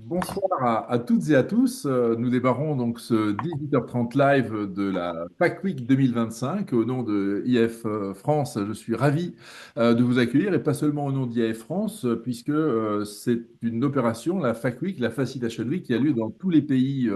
Bonsoir à toutes et à tous. Nous démarrons donc ce 18h30 live de la PAC Week 2025 au nom de IF France. Je suis ravi de vous accueillir et pas seulement au nom d'IF France, puisque c'est une opération, la PAC Week, la Facilitation Week, qui a lieu dans tous les pays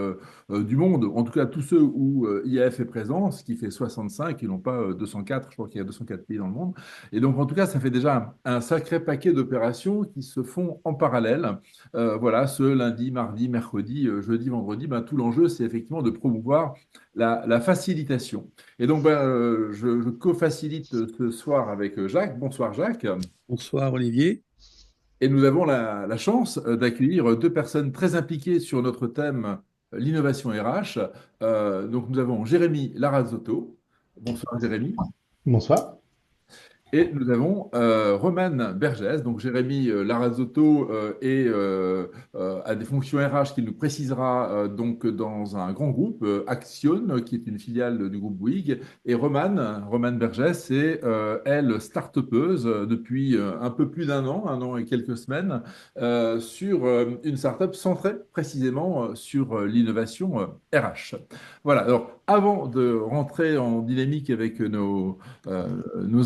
du monde, en tout cas tous ceux où IAF est présent, ce qui fait 65 et non pas 204. Je crois qu'il y a 204 pays dans le monde. Et donc, en tout cas, ça fait déjà un sacré paquet d'opérations qui se font en parallèle. Voilà, ce lundi, mardi, mercredi, jeudi, vendredi, ben, tout l'enjeu, c'est effectivement de promouvoir la facilitation. Et donc, je co-facilite ce soir avec Jacques. Bonsoir Jacques. Bonsoir Olivier. Et nous avons la chance d'accueillir deux personnes très impliquées sur notre thème, l'innovation RH. Donc, nous avons Jérémy Larazotto. Bonsoir Jérémy. Bonsoir. Et nous avons Roman Bergès, donc Jérémy Larazotto a des fonctions RH qu'il nous précisera donc dans un grand groupe, Action, qui est une filiale du groupe Bouygues. Et Roman Bergès, c'est elle, start-upeuse depuis un peu plus un an et quelques semaines, sur une start-up centrée précisément sur l'innovation RH. Voilà, alors avant de rentrer en dynamique avec nos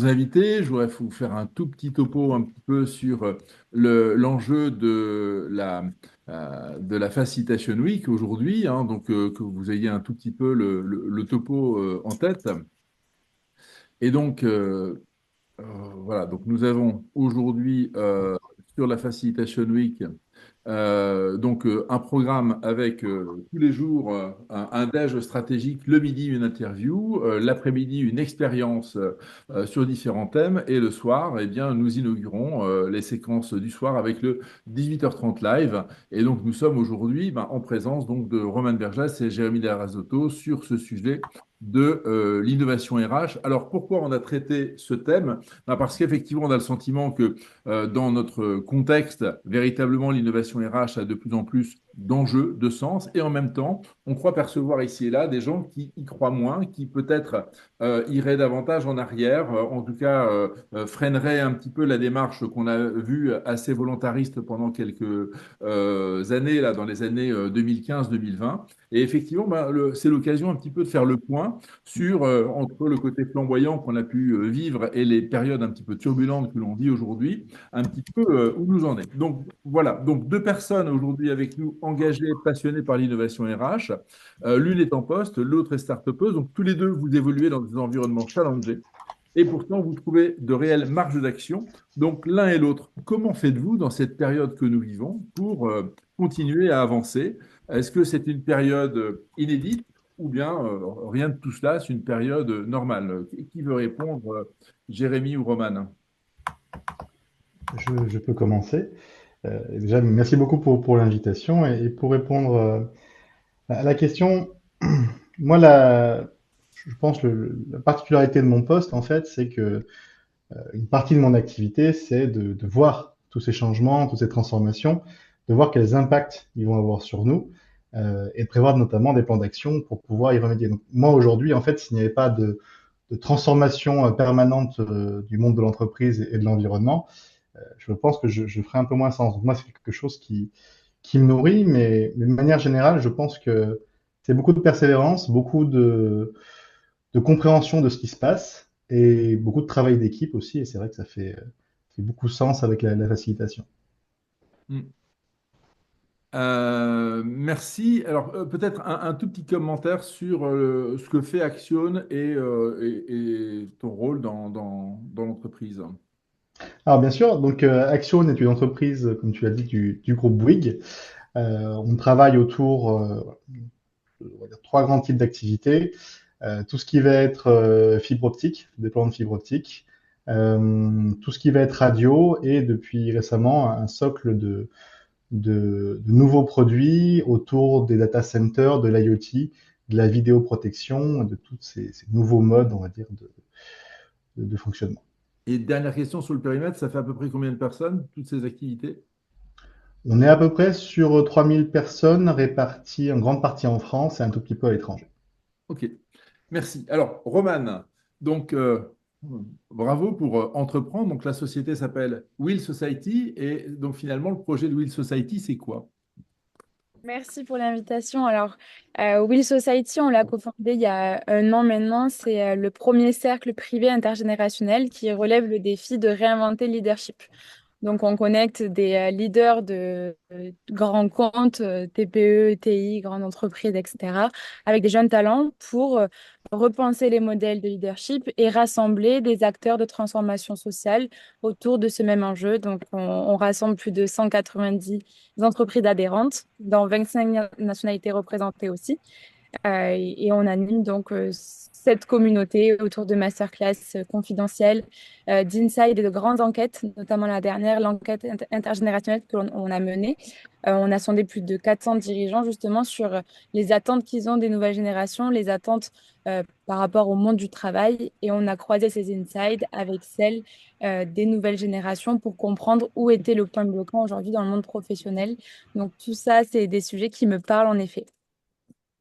invités. Je voudrais vous faire un tout petit topo un petit peu sur l'enjeu de la Facilitation Week aujourd'hui, hein, donc que vous ayez un tout petit peu le topo en tête. Et donc, voilà, donc nous avons aujourd'hui sur la Facilitation Week un programme avec tous les jours un déj stratégique, le midi une interview, l'après-midi une expérience sur différents thèmes et le soir, eh bien, nous inaugurons les séquences du soir avec le 18h30 live. Et donc nous sommes aujourd'hui en présence donc, de Roman Bergès et Jérémy Larazotto sur ce sujet de l'innovation RH. Alors pourquoi on a traité ce thème? Parce qu'effectivement on a le sentiment que dans notre contexte, véritablement, l'innovation RH a de plus en plus d'enjeux, de sens, et en même temps, on croit percevoir ici et là des gens qui y croient moins, qui peut-être iraient davantage en arrière, en tout cas freineraient un petit peu la démarche qu'on a vue assez volontariste pendant quelques années, là, dans les années 2015-2020. Et effectivement, c'est l'occasion un petit peu de faire le point sur, entre le côté flamboyant qu'on a pu vivre et les périodes un petit peu turbulentes que l'on vit aujourd'hui, un petit peu où nous en est. Donc voilà, donc deux personnes aujourd'hui avec nous engagées, passionnées par l'innovation RH. L'une est en poste, l'autre est start-upeuse. Donc tous les deux, vous évoluez dans des environnements challengés. Et pourtant, vous trouvez de réelles marges d'action. Donc l'un et l'autre, comment faites-vous dans cette période que nous vivons pour continuer à avancer? Est-ce que c'est une période inédite ou bien rien de tout cela, c'est une période normale? Qui veut répondre, Jérémy ou Roman? Je peux commencer. Déjà, merci beaucoup pour l'invitation et pour répondre à la question, moi, je pense la particularité de mon poste, en fait, c'est que une partie de mon activité, c'est de voir tous ces changements, toutes ces transformations, de voir quels impacts ils vont avoir sur nous et de prévoir notamment des plans d'action pour pouvoir y remédier. Donc, moi, aujourd'hui, en fait, s'il n'y avait pas de transformation permanente du monde de l'entreprise et de l'environnement, je pense que je ferai un peu moins sens. Donc moi, c'est quelque chose qui me nourrit, mais de manière générale, je pense que c'est beaucoup de persévérance, beaucoup de compréhension de ce qui se passe et beaucoup de travail d'équipe aussi. Et c'est vrai que fait beaucoup sens avec la facilitation. Hmm. Merci. Alors, peut-être un tout petit commentaire sur ce que fait Action et ton rôle dans l'entreprise. Alors bien sûr, donc Action est une entreprise, comme tu l'as dit, du groupe Bouygues. On travaille autour on va dire, trois grands types d'activités. Tout ce qui va être fibre optique, déploiement de fibre optique, tout ce qui va être radio et depuis récemment un socle de nouveaux produits autour des data centers, de l'IoT, de la vidéoprotection, de tous ces nouveaux modes, on va dire, de fonctionnement. Et dernière question sur le périmètre, ça fait à peu près combien de personnes, toutes ces activités? On est à peu près sur 3000 personnes réparties en grande partie en France et un tout petit peu à l'étranger. Ok, merci. Alors, Roman, donc bravo pour entreprendre. Donc, la société s'appelle Will Society et donc finalement, le projet de Will Society, c'est quoi? Merci pour l'invitation. Alors, Will Society, on l'a cofondé il y a un an maintenant. C'est le premier cercle privé intergénérationnel qui relève le défi de réinventer le leadership. Donc, on connecte des leaders de grands comptes, TPE, TI, grandes entreprises, etc., avec des jeunes talents pour repenser les modèles de leadership et rassembler des acteurs de transformation sociale autour de ce même enjeu. Donc, on rassemble plus de 190 entreprises adhérentes dans 25 nationalités représentées aussi. Et on anime donc cette communauté autour de masterclass confidentielles, d'insights et de grandes enquêtes, notamment la dernière, l'enquête intergénérationnelle que l'on on a menée. On a sondé plus de 400 dirigeants justement sur les attentes qu'ils ont des nouvelles générations, les attentes par rapport au monde du travail. Et on a croisé ces insights avec celles des nouvelles générations pour comprendre où était le point bloquant aujourd'hui dans le monde professionnel. Donc tout ça, c'est des sujets qui me parlent en effet.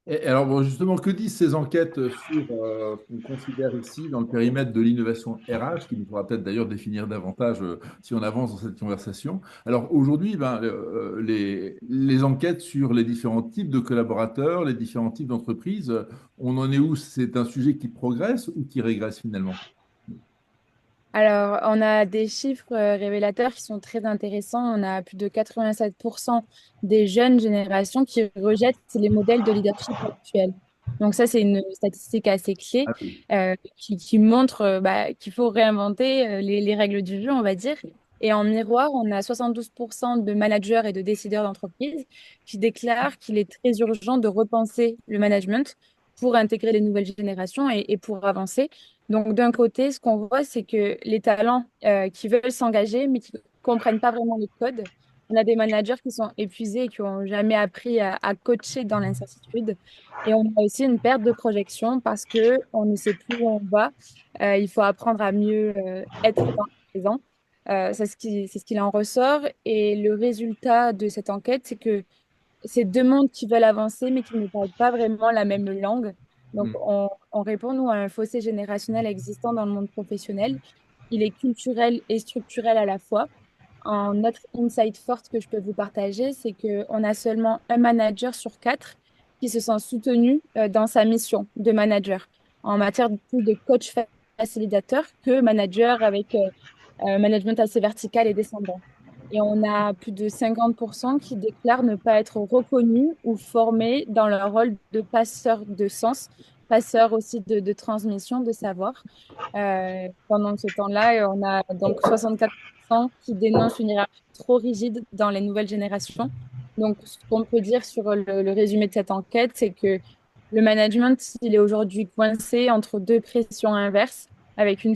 Et alors, bon, justement, que disent ces enquêtes sur ce qu'on considère ici dans le périmètre de l'innovation RH, qu'il nous faudra peut-être d'ailleurs définir davantage si on avance dans cette conversation. Alors, aujourd'hui, ben, les enquêtes sur les différents types de collaborateurs, les différents types d'entreprises, on en est où? C'est un sujet qui progresse ou qui régresse finalement? Alors, on a des chiffres révélateurs qui sont très intéressants. On a plus de 87% des jeunes générations qui rejettent les modèles de leadership actuels. Donc ça, c'est une statistique assez clé Ah oui. qui montre qu'il faut réinventer les règles du jeu, on va dire. Et en miroir, on a 72% de managers et de décideurs d'entreprise qui déclarent qu'il est très urgent de repenser le management pour intégrer les nouvelles générations et pour avancer. Donc, d'un côté, ce qu'on voit, c'est que les talents qui veulent s'engager, mais qui ne comprennent pas vraiment les codes, on a des managers qui sont épuisés et qui n'ont jamais appris à coacher dans l'incertitude. Et on a aussi une perte de projection parce que on ne sait plus où on va. Il faut apprendre à mieux être dans le présent. C'est ce qu'il en ressort. Et le résultat de cette enquête, c'est que c'est deux mondes qui veulent avancer, mais qui ne parlent pas vraiment la même langue. Donc, Hmm. on répond, nous, à un fossé générationnel existant dans le monde professionnel. Il est culturel et structurel à la fois. Un autre insight forte que je peux vous partager, c'est qu'on a seulement un manager sur quatre qui se sent soutenu dans sa mission de manager, en matière plus de coach facilitateur que manager avec management assez vertical et descendant. Et on a plus de 50% qui déclarent ne pas être reconnus ou formés dans leur rôle de passeur de sens, passeur aussi de transmission de savoir. Pendant ce temps-là, on a donc 64% qui dénoncent une hiérarchie trop rigide dans les nouvelles générations. Donc, ce qu'on peut dire sur le résumé de cette enquête, c'est que le management, il est aujourd'hui coincé entre deux pressions inverses avec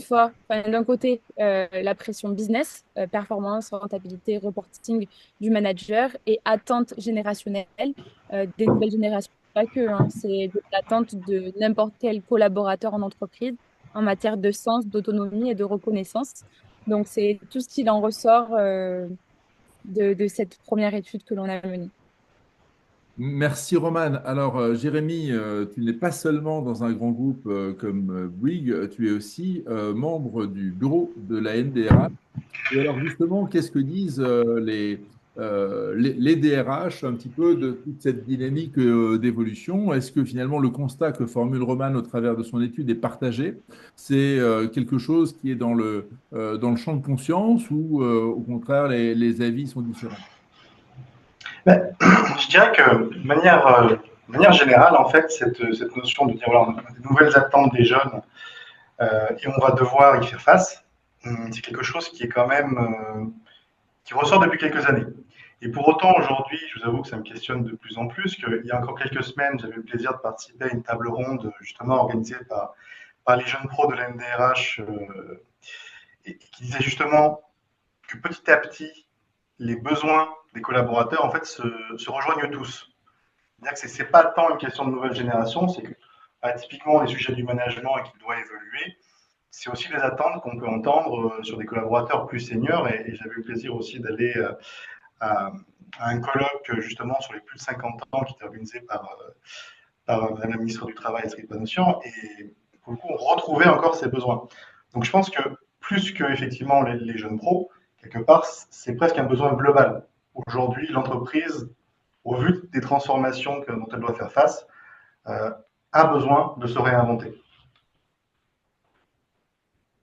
d'un côté la pression business, performance, rentabilité, reporting du manager et attente générationnelle des nouvelles générations. Pas que, hein, c'est de l'attente de n'importe quel collaborateur en entreprise en matière de sens, d'autonomie et de reconnaissance. Donc, c'est tout ce qu'il en ressort de cette première étude que l'on a menée. Merci Roman. Alors Jérémy, tu n'es pas seulement dans un grand groupe comme Bouygues, tu es aussi membre du bureau de la NDRH. Et alors justement, qu'est-ce que disent les DRH un petit peu de toute cette dynamique d'évolution? Est-ce que finalement le constat que formule Roman au travers de son étude est partagé? C'est quelque chose qui est dans le champ de conscience ou au contraire les avis sont différents? Ben, je dirais que de manière générale, en fait, cette notion de dire voilà, on a des nouvelles attentes des jeunes et on va devoir y faire face, c'est quelque chose qui est quand même qui ressort depuis quelques années. Et pour autant, aujourd'hui, je vous avoue que ça me questionne de plus en plus, qu'il y a encore quelques semaines, j'avais le plaisir de participer à une table ronde justement organisée par les jeunes pros de la NDRH et qui disait justement que petit à petit, les besoins des collaborateurs en fait se rejoignent tous. C'est-à-dire que ce n'est pas tant une question de nouvelle génération, c'est que typiquement les sujets du management et qui doit évoluer, c'est aussi les attentes qu'on peut entendre sur des collaborateurs plus seniors. Et j'avais eu le plaisir aussi d'aller à, à, un colloque justement sur les plus de 50 ans qui était organisé par Madame la ministre du Travail, Astrid Panosyan. Et pour le coup, on retrouvait encore ces besoins. Donc je pense que plus que effectivement les jeunes pros, quelque part, c'est presque un besoin global. Aujourd'hui, l'entreprise au vu des transformations dont elle doit faire face, a besoin de se réinventer.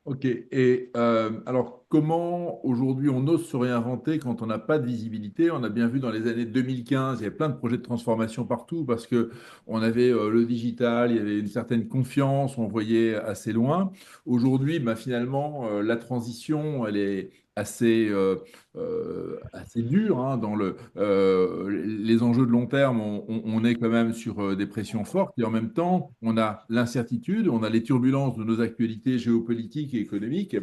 Ok. Et alors, comment aujourd'hui on ose se réinventer quand on n'a pas de visibilité? On a bien vu dans les années 2015, il y avait plein de projets de transformation partout parce que on avait le digital, il y avait une certaine confiance, on voyait assez loin. Aujourd'hui, bah, finalement, la transition, elle est assez dure hein, dans les enjeux de long terme. On est quand même sur des pressions fortes et en même temps, on a l'incertitude, on a les turbulences de nos actualités géopolitiques et économiques.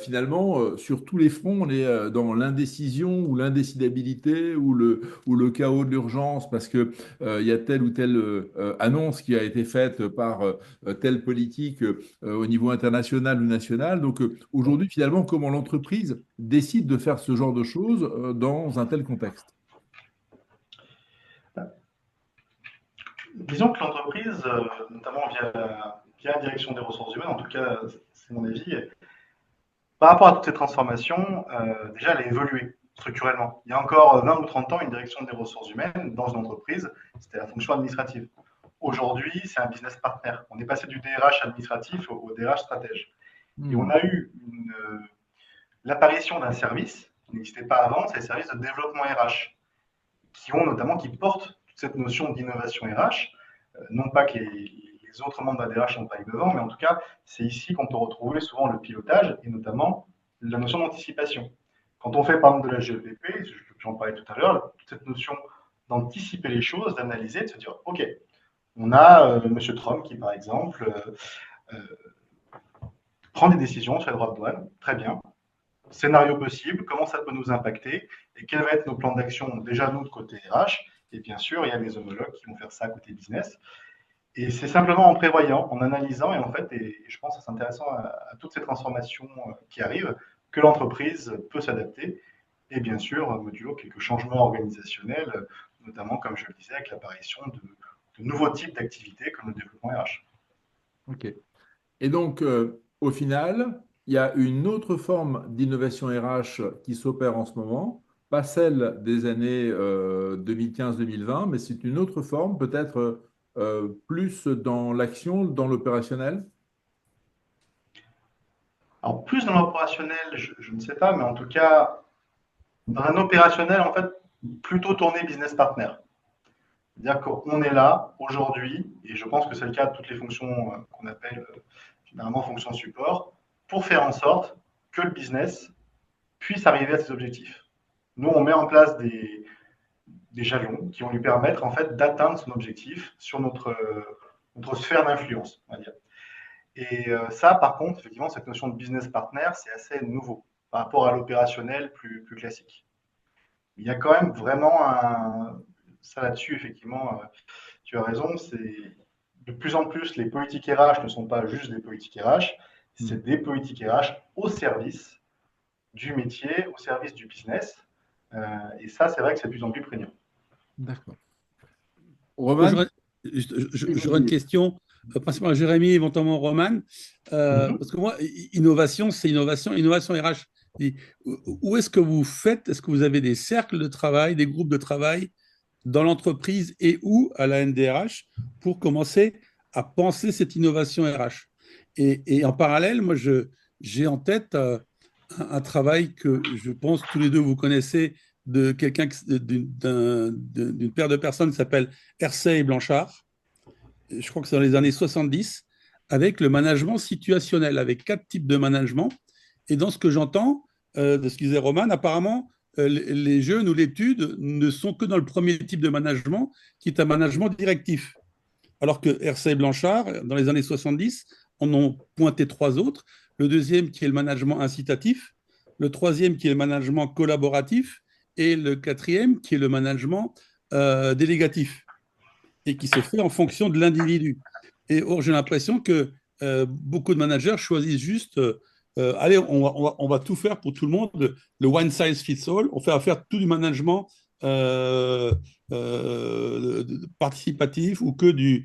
Finalement, sur tous les fronts, on est dans l'indécision ou l'indécidabilité ou le chaos de l'urgence parce que il y a telle ou telle annonce qui a été faite par telle politique au niveau international ou national. Donc aujourd'hui, finalement, comment l'entreprise décide de faire ce genre de choses dans un tel contexte? Disons que l'entreprise, notamment via la direction des ressources humaines, en tout cas, c'est mon avis, par rapport à toutes ces transformations, déjà, elle a évolué structurellement. Il y a encore 20 ou 30 ans, une direction des ressources humaines dans une entreprise, c'était la fonction administrative. Aujourd'hui, c'est un business partner. On est passé du DRH administratif au DRH stratège. Et on Hmm. a eu l'apparition d'un service qui n'existait pas avant, c'est les services de développement RH, qui portent toute cette notion d'innovation RH. Non pas que les autres membres de la DRH sont pas innovants, mais en tout cas, c'est ici qu'on peut retrouver souvent le pilotage et notamment la notion d'anticipation. Quand on fait par exemple de la GEPP, j'en parlais tout à l'heure, toute cette notion d'anticiper les choses, d'analyser, de se dire, OK, on a Monsieur Trump qui, par exemple, prend des décisions sur les droits de douane, très bien. Scénario possible, comment ça peut nous impacter et quels vont être nos plans d'action, déjà nous de côté RH, et bien sûr, il y a les homologues qui vont faire ça côté business. Et c'est simplement en prévoyant, en analysant, et en fait, et je pense que c'est intéressant à toutes ces transformations qui arrivent, que l'entreprise peut s'adapter. Et bien sûr, modulo quelques changements organisationnels, notamment, comme je le disais, avec l'apparition de nouveaux types d'activités comme le développement RH. Ok. Et donc, au final, il y a une autre forme d'innovation RH qui s'opère en ce moment, pas celle des années 2015-2020, mais c'est une autre forme, peut-être plus dans l'action, dans l'opérationnel. Alors, plus dans l'opérationnel, je ne sais pas, mais en tout cas, dans un opérationnel, en fait, plutôt tourné business partner. C'est-à-dire qu'on est là aujourd'hui, et je pense que c'est le cas de toutes les fonctions qu'on appelle généralement fonctions support, pour faire en sorte que le business puisse arriver à ses objectifs. Nous, on met en place des jalons qui vont lui permettre en fait d'atteindre son objectif sur notre sphère d'influence, on va dire. Et ça, par contre, effectivement, cette notion de business partner, c'est assez nouveau par rapport à l'opérationnel plus classique. Il y a quand même vraiment ça là-dessus, effectivement, tu as raison, c'est de plus en plus, les politiques RH ne sont pas juste des politiques RH, Hmm. c'est des politiques RH au service du métier, au service du business. Et ça, c'est vrai que c'est de plus en plus prégnant. D'accord. Moi, Roman? j'aurais une question, principalement à Jérémy, éventuellement Roman, Mhm. parce que moi, innovation, c'est innovation RH. Et où est-ce que vous faites, est-ce que vous avez des cercles de travail, des groupes de travail dans l'entreprise et ou à la NDRH pour commencer à penser cette innovation RH? Et en parallèle, moi, j'ai en tête un travail que je pense tous les deux vous connaissez de quelqu'un, d'une paire de personnes qui s'appelle Hersey et Blanchard. Je crois que c'est dans les années 70, avec le management situationnel, avec 4 types de management. Et dans ce que j'entends, de ce que disait Roman, apparemment, les jeunes ou l'étude ne sont que dans le premier type de management, qui est un management directif. Alors que Hersey et Blanchard, dans les années 70, en ont pointé 3 autres. Le deuxième qui est le management incitatif, le troisième qui est le management collaboratif, et le quatrième qui est le management délégatif, et qui se fait en fonction de l'individu. Et or, j'ai l'impression que beaucoup de managers choisissent juste, allez, on va tout faire pour tout le monde, le one size fits all, on fait faire tout du management participatif ou que des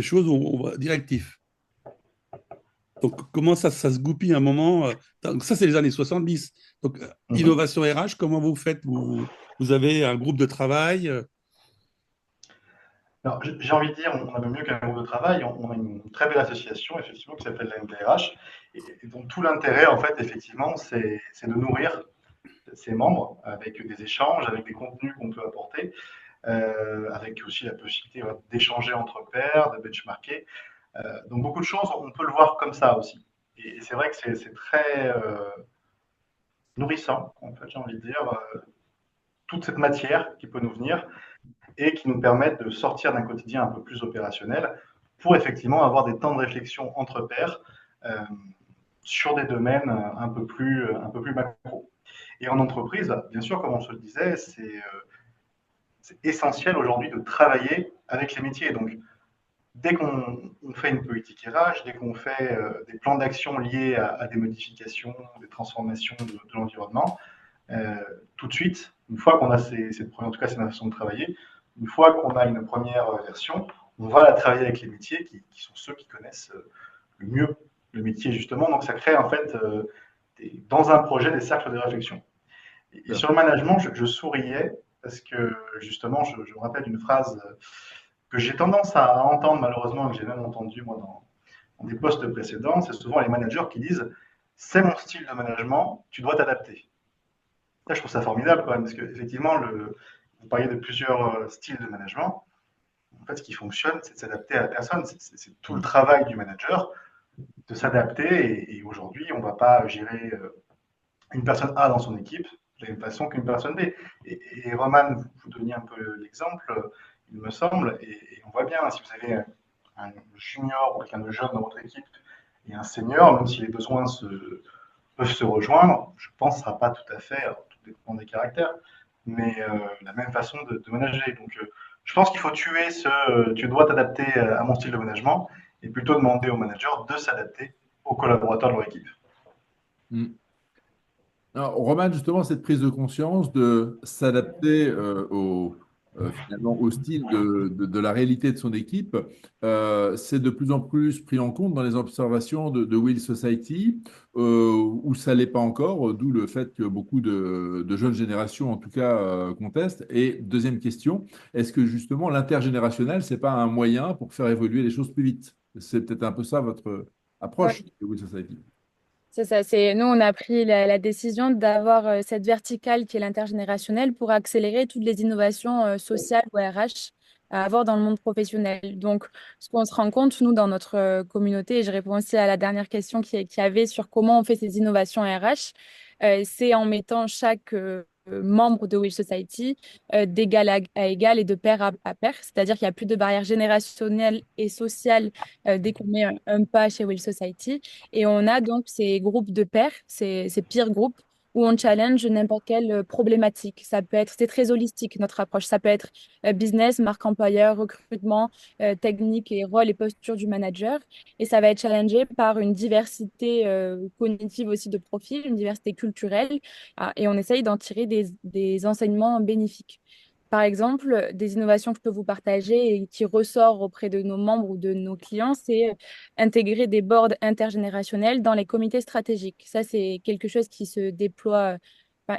choses directives. Donc, comment ça se goupille à un moment donc ça, c'est les années 70. Donc, Mhm. innovation RH, comment vous faites vous avez un groupe de travail Alors, j'ai envie de dire, on a même mieux qu'un groupe de travail, on a une très belle association, effectivement, qui s'appelle la NTRH, et dont tout l'intérêt, en fait, effectivement, c'est de nourrir ses membres avec des échanges, avec des contenus qu'on peut apporter, avec aussi la possibilité d'échanger entre pairs, de benchmarker. Donc, beaucoup de choses, on peut le voir comme ça aussi. Et c'est vrai que c'est très nourrissant, en fait, j'ai envie de dire, toute cette matière qui peut nous venir et qui nous permettent de sortir d'un quotidien un peu plus opérationnel pour effectivement avoir des temps de réflexion entre pairs euh, sur des domaines un peu plus macro. Et en entreprise, bien sûr, comme on se le disait, c'est essentiel aujourd'hui de travailler avec les métiers. Donc, dès qu'on fait une politique RH, dès qu'on fait des plans d'action liés à des modifications, des transformations de l'environnement, euh, tout de suite, une fois qu'on a en tout cas c'est ma façon de travailler, une fois qu'on a une première version, on va la travailler avec les métiers qui sont ceux qui connaissent le mieux le métier justement. Donc ça crée en fait dans un projet des cercles de réflexion. Et sur le management, je souriais parce que justement, je me rappelle d'une phrase que j'ai tendance à entendre malheureusement, que j'ai même entendu moi dans des postes précédents, c'est souvent les managers qui disent c'est mon style de management, tu dois t'adapter. Là, je trouve ça formidable quand même, parce qu'effectivement, vous parliez de plusieurs styles de management. En fait, ce qui fonctionne, c'est de s'adapter à la personne. C'est tout le travail du manager de s'adapter. Et aujourd'hui, on ne va pas gérer une personne A dans son équipe de la même façon qu'une personne B. Et Roman, vous donniez un peu l'exemple, il me semble, et on voit bien, si vous avez un junior ou quelqu'un de jeune dans votre équipe et un senior, même si les besoins peuvent se rejoindre, je pense que ce ne sera pas tout à fait, alors, tout dépend des caractères, mais la même façon de manager. Donc, je pense qu'il faut tuer tu dois t'adapter à mon style de management et plutôt demander au manager de s'adapter aux collaborateurs de leur équipe. Mm. Alors, Roman, justement, cette prise de conscience de s'adapter finalement au style de la réalité de son équipe, c'est de plus en plus pris en compte dans les observations de Will Society, où ça ne l'est pas encore, d'où le fait que beaucoup de jeunes générations, en tout cas, contestent. Et deuxième question, est-ce que justement l'intergénérationnel, ce n'est pas un moyen pour faire évoluer les choses plus vite? C'est peut-être un peu ça votre approche de Will Society. C'est ça, nous, on a pris la décision d'avoir cette verticale qui est l'intergénérationnel pour accélérer toutes les innovations sociales ou RH à avoir dans le monde professionnel. Donc, ce qu'on se rend compte, nous, dans notre communauté, et je réponds aussi à la dernière question qui avait sur comment on fait ces innovations RH, c'est en mettant chaque membre de Wish Society d'égal à égal et de pair à pair. C'est-à-dire qu'il n'y a plus de barrière générationnelle et sociale dès qu'on met un pas chez Wish Society. Et on a donc ces groupes de pairs, ces peer groupes, où on challenge n'importe quelle problématique. Ça peut être, c'est très holistique notre approche. Ça peut être business, marque employeur, recrutement, technique et rôle et posture du manager. Et ça va être challengé par une diversité cognitive aussi de profil, une diversité culturelle. Et on essaye d'en tirer des enseignements bénéfiques. Par exemple, des innovations que je peux vous partager et qui ressort auprès de nos membres ou de nos clients, c'est intégrer des boards intergénérationnels dans les comités stratégiques. Ça, c'est quelque chose qui se déploie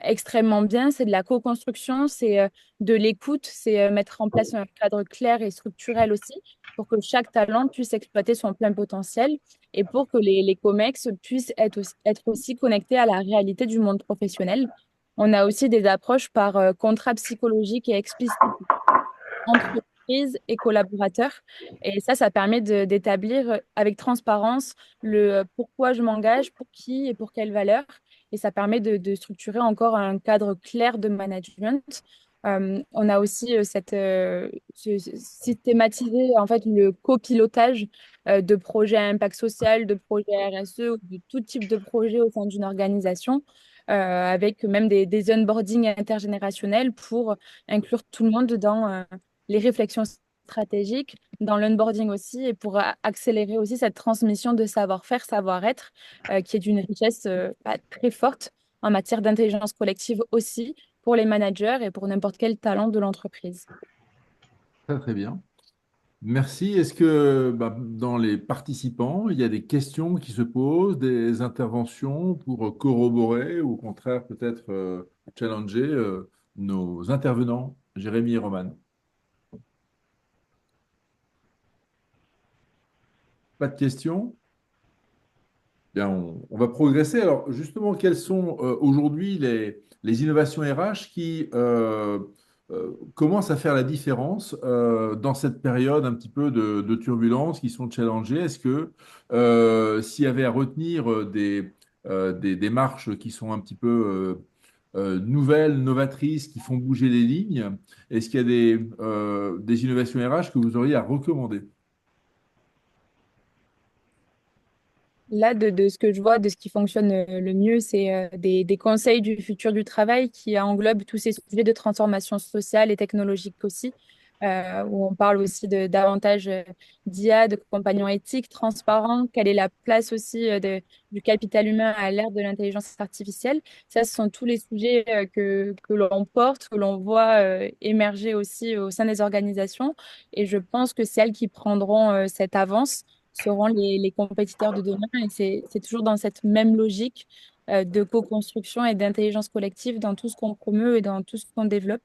extrêmement bien. C'est de la co-construction, c'est de l'écoute, c'est mettre en place un cadre clair et structurel aussi pour que chaque talent puisse exploiter son plein potentiel et pour que les COMEX puissent être aussi connectés à la réalité du monde professionnel. On a aussi des approches par contrat psychologique et explicite entreprise et collaborateurs. Et ça permet d'établir avec transparence le pourquoi je m'engage, pour qui et pour quelle valeur. Et ça permet de structurer encore un cadre clair de management. On a aussi systématisé en fait le copilotage de projets à impact social, de projets RSE, ou de tout type de projet au sein d'une organisation, avec même des onboarding intergénérationnels pour inclure tout le monde dans les réflexions stratégiques, dans l'onboarding aussi, et pour accélérer aussi cette transmission de savoir-faire, savoir-être, qui est d'une richesse très forte en matière d'intelligence collective aussi pour les managers et pour n'importe quel talent de l'entreprise. Très, très bien. Merci. Est-ce que dans les participants, il y a des questions qui se posent, des interventions pour corroborer ou au contraire peut-être challenger nos intervenants, Jérémy et Roman? Pas de questions? Bien, on va progresser. Alors, justement, quelles sont aujourd'hui les innovations RH qui commencent à faire la différence dans cette période un petit peu de turbulence, qui sont challengées? Est-ce que s'il y avait à retenir des démarches qui sont un petit peu nouvelles, novatrices, qui font bouger les lignes, est-ce qu'il y a des innovations RH que vous auriez à recommander? Là, de ce que je vois, de ce qui fonctionne le mieux, c'est des conseils du futur du travail qui englobent tous ces sujets de transformation sociale et technologique aussi, où on parle aussi de davantage d'IA, de compagnons éthiques, transparents, quelle est la place aussi du capital humain à l'ère de l'intelligence artificielle. Ça, ce sont tous les sujets que l'on porte, que l'on voit émerger aussi au sein des organisations. Et je pense que celles qui prendront cette avance seront les compétiteurs de demain. Et c'est toujours dans cette même logique de co-construction et d'intelligence collective dans tout ce qu'on promeut et dans tout ce qu'on développe.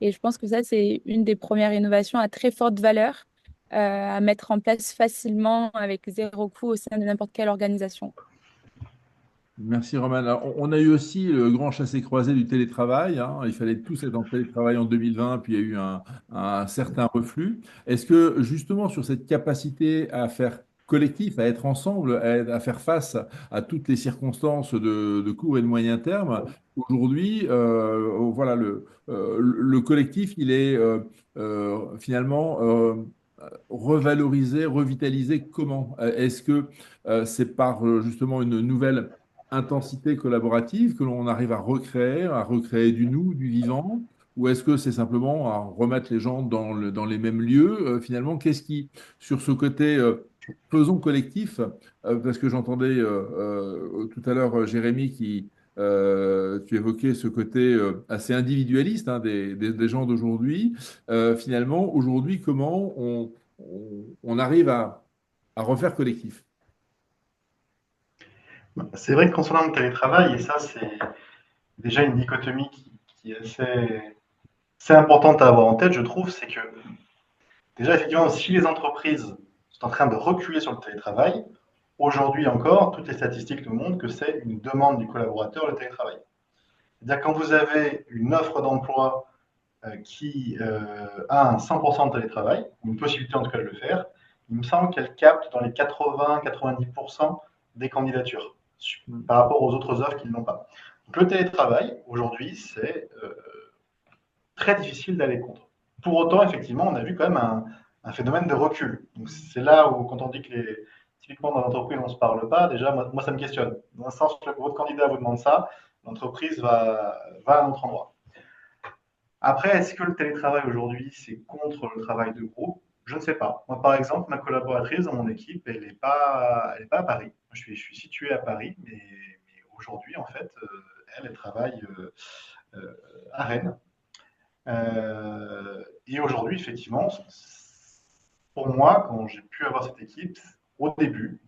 Et je pense que ça, c'est une des premières innovations à très forte valeur à mettre en place facilement avec zéro coût au sein de n'importe quelle organisation. Merci Roman. Alors, on a eu aussi le grand chassé-croisé du télétravail, hein. Il fallait tous être en télétravail en 2020, puis il y a eu un certain reflux. Est-ce que justement sur cette capacité à faire collectif, à être ensemble, à faire face à toutes les circonstances de court et de moyen terme, aujourd'hui, voilà, le collectif, il est finalement revalorisé, revitalisé comment? Est-ce que c'est par justement une nouvelle intensité collaborative que l'on arrive à recréer du nous, du vivant, ou est-ce que c'est simplement à remettre les gens dans les mêmes lieux? Finalement, qu'est-ce qui, sur ce côté faisons collectif, parce que j'entendais tout à l'heure Jérémy tu évoquais ce côté assez individualiste hein, des gens d'aujourd'hui. Finalement, aujourd'hui, comment on arrive à refaire collectif? C'est vrai que concernant le télétravail, et ça, c'est déjà une dichotomie qui est assez importante à avoir en tête, je trouve, c'est que déjà, effectivement, si les entreprises sont en train de reculer sur le télétravail, aujourd'hui encore, toutes les statistiques nous montrent que c'est une demande du collaborateur, le télétravail. C'est-à-dire quand vous avez une offre d'emploi qui a un 100% de télétravail, une possibilité en tout cas de le faire, il me semble qu'elle capte dans les 80-90% des candidatures par rapport aux autres offres qui ne l'ont pas. Donc le télétravail, aujourd'hui, c'est très difficile d'aller contre. Pour autant, effectivement, on a vu quand même un phénomène de recul. Donc c'est là où, quand on dit que typiquement dans l'entreprise, on ne se parle pas, déjà, moi, ça me questionne. Dans un sens, votre candidat vous demande ça, l'entreprise va à un autre endroit. Après, est-ce que le télétravail aujourd'hui, c'est contre le travail de groupe? Je ne sais pas. Moi, par exemple, ma collaboratrice dans mon équipe, elle n'est pas à Paris. Je suis situé à Paris, mais aujourd'hui, en fait, elle travaille à Rennes. Et aujourd'hui, effectivement, pour moi, quand j'ai pu avoir cette équipe, au début,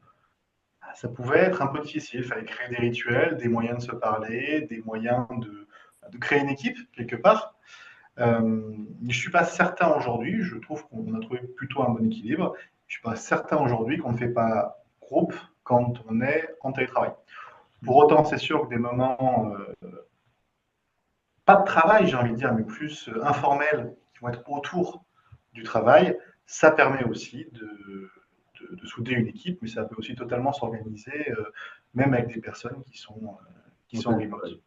ça pouvait être un peu difficile. Il fallait créer des rituels, des moyens de se parler, des moyens de créer une équipe, quelque part. Je ne suis pas certain aujourd'hui, je trouve qu'on a trouvé plutôt un bon équilibre. Je ne suis pas certain aujourd'hui qu'on ne fait pas groupe quand on est en télétravail. Pour autant, c'est sûr que des moments, pas de travail, j'ai envie de dire, mais plus informels, qui vont être autour du travail, ça permet aussi de souder une équipe, mais ça peut aussi totalement s'organiser, même avec des personnes qui sont remote.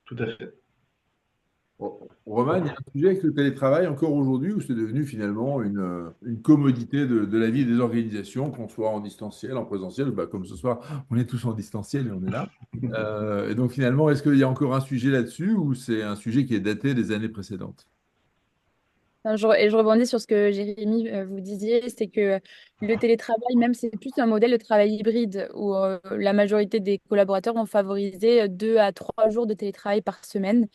Tout à fait. Roman, il y a un sujet avec le télétravail encore aujourd'hui où c'est devenu finalement une commodité de la vie des organisations, qu'on soit en distanciel, en présentiel, comme ce soir, on est tous en distanciel et on est là. Et donc finalement, est-ce qu'il y a encore un sujet là-dessus ou c'est un sujet qui est daté des années précédentes? Et je rebondis sur ce que Jérémy vous disiez, c'est que le télétravail, même, c'est plus un modèle de travail hybride où la majorité des collaborateurs vont favoriser 2 à 3 jours de télétravail par semaine.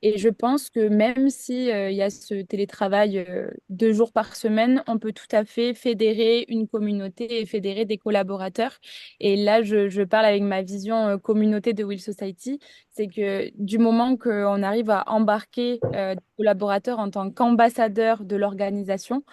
Et je pense que même si il y a ce télétravail 2 jours par semaine, on peut tout à fait fédérer une communauté et fédérer des collaborateurs. Et là, je parle avec ma vision communauté de Will Society, c'est que du moment qu'on arrive à embarquer des collaborateurs en tant qu'ambassadeurs de l'organisation,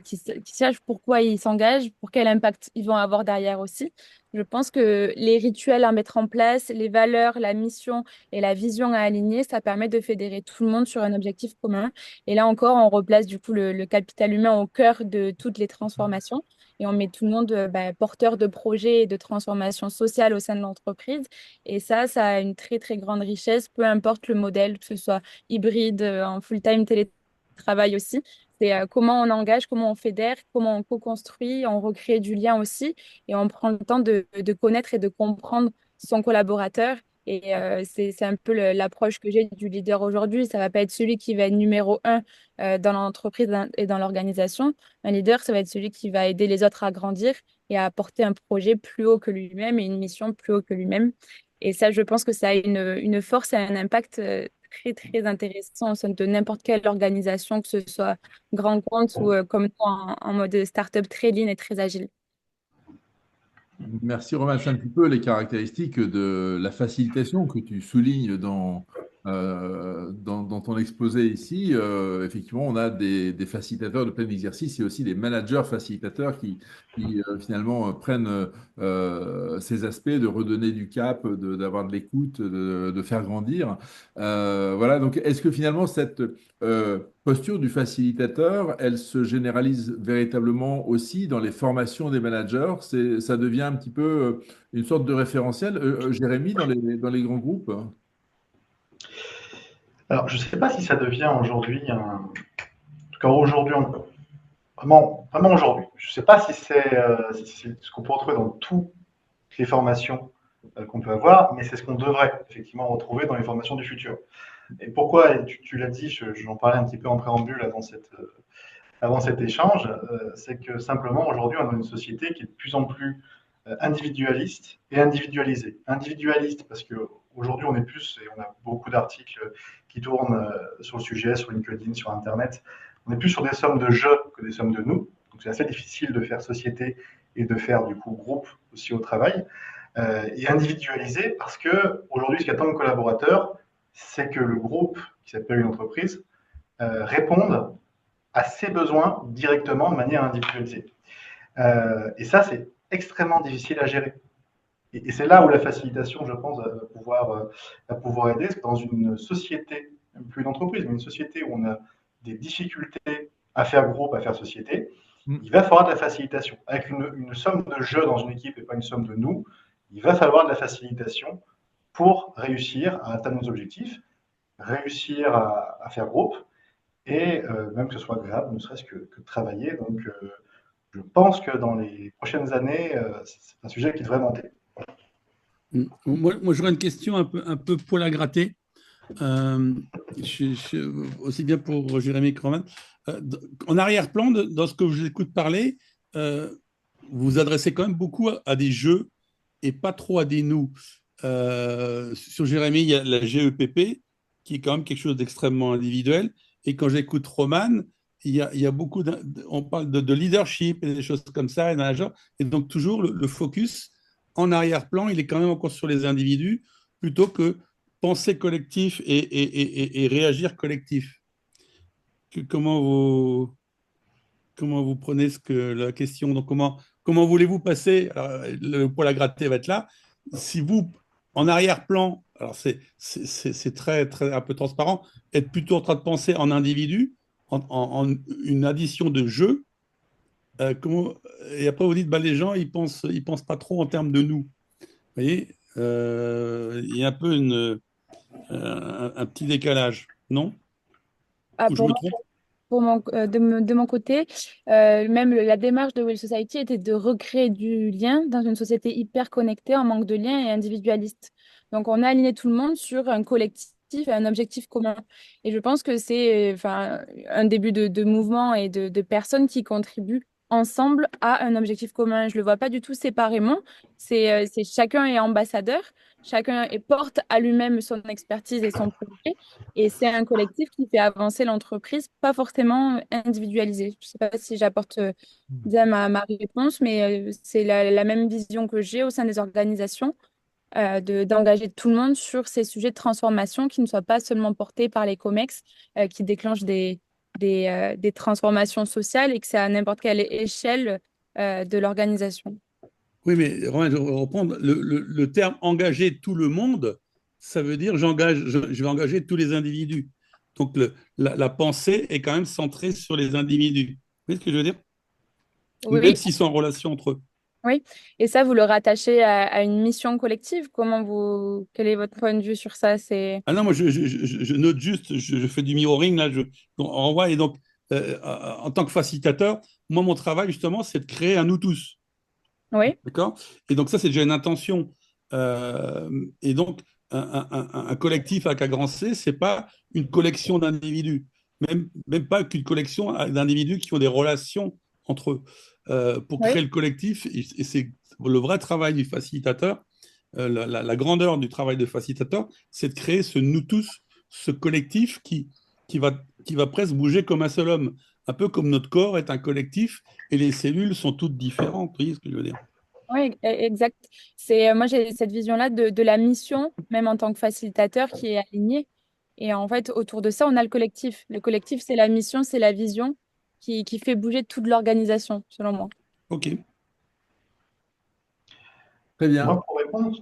qui sachent pourquoi ils s'engagent, pour quel impact ils vont avoir derrière aussi. Je pense que les rituels à mettre en place, les valeurs, la mission et la vision à aligner, ça permet de fédérer tout le monde sur un objectif commun. Et là encore, on replace du coup le capital humain au cœur de toutes les transformations et on met tout le monde porteur de projets et de transformation sociale au sein de l'entreprise. Et ça a une très, très grande richesse, peu importe le modèle, que ce soit hybride, en full-time télétravail aussi. C'est comment on engage, comment on fédère, comment on co-construit, on recrée du lien aussi et on prend le temps de connaître et de comprendre son collaborateur. Et c'est un peu l'approche que j'ai du leader aujourd'hui. Ça va pas être celui qui va être numéro un dans l'entreprise et dans l'organisation. Un leader, ça va être celui qui va aider les autres à grandir et à apporter un projet plus haut que lui-même et une mission plus haut que lui-même. Et ça, je pense que ça a une force et un impact très, très intéressant au sein de n'importe quelle organisation, que ce soit grand compte ou comme nous, en mode startup très lean et très agile. Merci Romain. C'est un petit peu les caractéristiques de la facilitation que tu soulignes dans ton exposé ici. Effectivement, on a des facilitateurs de plein exercice et aussi des managers facilitateurs qui finalement prennent ces aspects de redonner du cap, d'avoir de l'écoute, de faire grandir. Voilà, donc est-ce que finalement cette posture du facilitateur, elle se généralise véritablement aussi dans les formations des managers? Ça devient un petit peu une sorte de référentiel. Jérémy, dans les grands groupes? Alors, je ne sais pas si ça devient aujourd'hui en tout cas aujourd'hui, vraiment, vraiment aujourd'hui. Je ne sais pas si c'est ce qu'on peut retrouver dans toutes les formations qu'on peut avoir, mais c'est ce qu'on devrait effectivement retrouver dans les formations du futur. Et pourquoi, et tu l'as dit, j'en parlais un petit peu en préambule avant cet échange, c'est que simplement aujourd'hui, on a une société qui est de plus en plus individualiste et individualisée. Individualiste parce qu'aujourd'hui, on est plus, et on a beaucoup d'articles qui tournent sur le sujet, sur LinkedIn, sur Internet, on est plus sur des sommes de je que des sommes de nous. Donc c'est assez difficile de faire société et de faire du coup groupe aussi au travail. Et individualisé parce que aujourd'hui, ce qu'attend le collaborateur, c'est que le groupe qui s'appelle une entreprise réponde à ses besoins directement de manière individualisée. Et ça, c'est extrêmement difficile à gérer. Et c'est là où la facilitation, je pense, va pouvoir aider. Parce que dans une société, même plus une entreprise, mais une société où on a des difficultés à faire groupe, à faire société, il va falloir de la facilitation. Avec une somme de jeu dans une équipe et pas une somme de nous, il va falloir de la facilitation pour réussir à atteindre nos objectifs, réussir à faire groupe et même que ce soit agréable, ne serait-ce que de travailler. Donc, je pense que dans les prochaines années, c'est un sujet qui devrait monter. Moi j'aurais une question un peu poil à gratter, aussi bien pour Jérémy que Roman. En arrière-plan, dans ce que je vous écoute parler, vous vous adressez quand même beaucoup à des jeux et pas trop à des nous. Sur Jérémy, il y a la GEPP, qui est quand même quelque chose d'extrêmement individuel. Et quand j'écoute Roman, il y a beaucoup on parle de leadership et des choses comme ça, et donc toujours le focus en arrière-plan, il est quand même encore sur les individus plutôt que penser collectif et réagir collectif. Comment vous prenez la question? Donc comment voulez-vous passer? Alors, le poil à gratter va être là. Si vous, en arrière-plan, alors c'est très, très un peu transparent, être plutôt en train de penser en individu, en une addition de jeux, et après vous dites, bah, les gens, ils pensent pas trop en termes de nous. Vous voyez, il y a un peu un petit décalage, non? Ah, Ou je me trompe? de mon côté, même la démarche de Will Society était de recréer du lien dans une société hyper connectée, en manque de lien et individualiste. Donc, on a aligné tout le monde sur un collectif et un objectif commun. Et je pense que c'est enfin, un début de mouvement et de personnes qui contribuent ensemble à un objectif commun. Je le vois pas du tout séparément. C'est chacun est ambassadeur, chacun porte à lui-même son expertise et son projet. Et c'est un collectif qui fait avancer l'entreprise, pas forcément individualisé. Je sais pas si j'apporte bien ma réponse, mais c'est la même vision que j'ai au sein des organisations, d'engager tout le monde sur ces sujets de transformation qui ne soient pas seulement portés par les COMEX, qui déclenchent des transformations sociales et que c'est à n'importe quelle échelle de l'organisation. Oui, mais Romain, je vais reprendre le terme engager tout le monde, ça veut dire je vais engager tous les individus. Donc la pensée est quand même centrée sur les individus. Vous voyez ce que je veux dire? Oui, Même oui, s'ils sont en relation entre eux. oui. Et ça, vous le rattachez à une mission collective. Quel est votre point de vue sur ça? Ah non, moi je note juste, je fais du mirroring, là, on renvoie. Et donc, en tant que facilitateur, moi, mon travail, justement, c'est de créer un nous tous. Oui, D'accord? Et donc, ça, c'est déjà une intention. Et donc, un collectif avec un grand C, c'est pas une collection d'individus, même pas qu'une collection d'individus qui ont des relations entre eux. Pour oui. créer le collectif, et c'est le vrai travail du facilitateur, la grandeur du travail de facilitateur, c'est de créer ce nous tous, ce collectif qui va presque bouger comme un seul homme, un peu comme notre corps est un collectif et les cellules sont toutes différentes. Vous voyez ce que je veux dire? Oui, exact. Moi, j'ai cette vision-là de la mission, même en tant que facilitateur, qui est alignée. Et en fait, autour de ça, on a le collectif. Le collectif, c'est la mission, c'est la vision qui fait bouger toute l'organisation, selon moi. Ok. Très bien. Moi, pour répondre,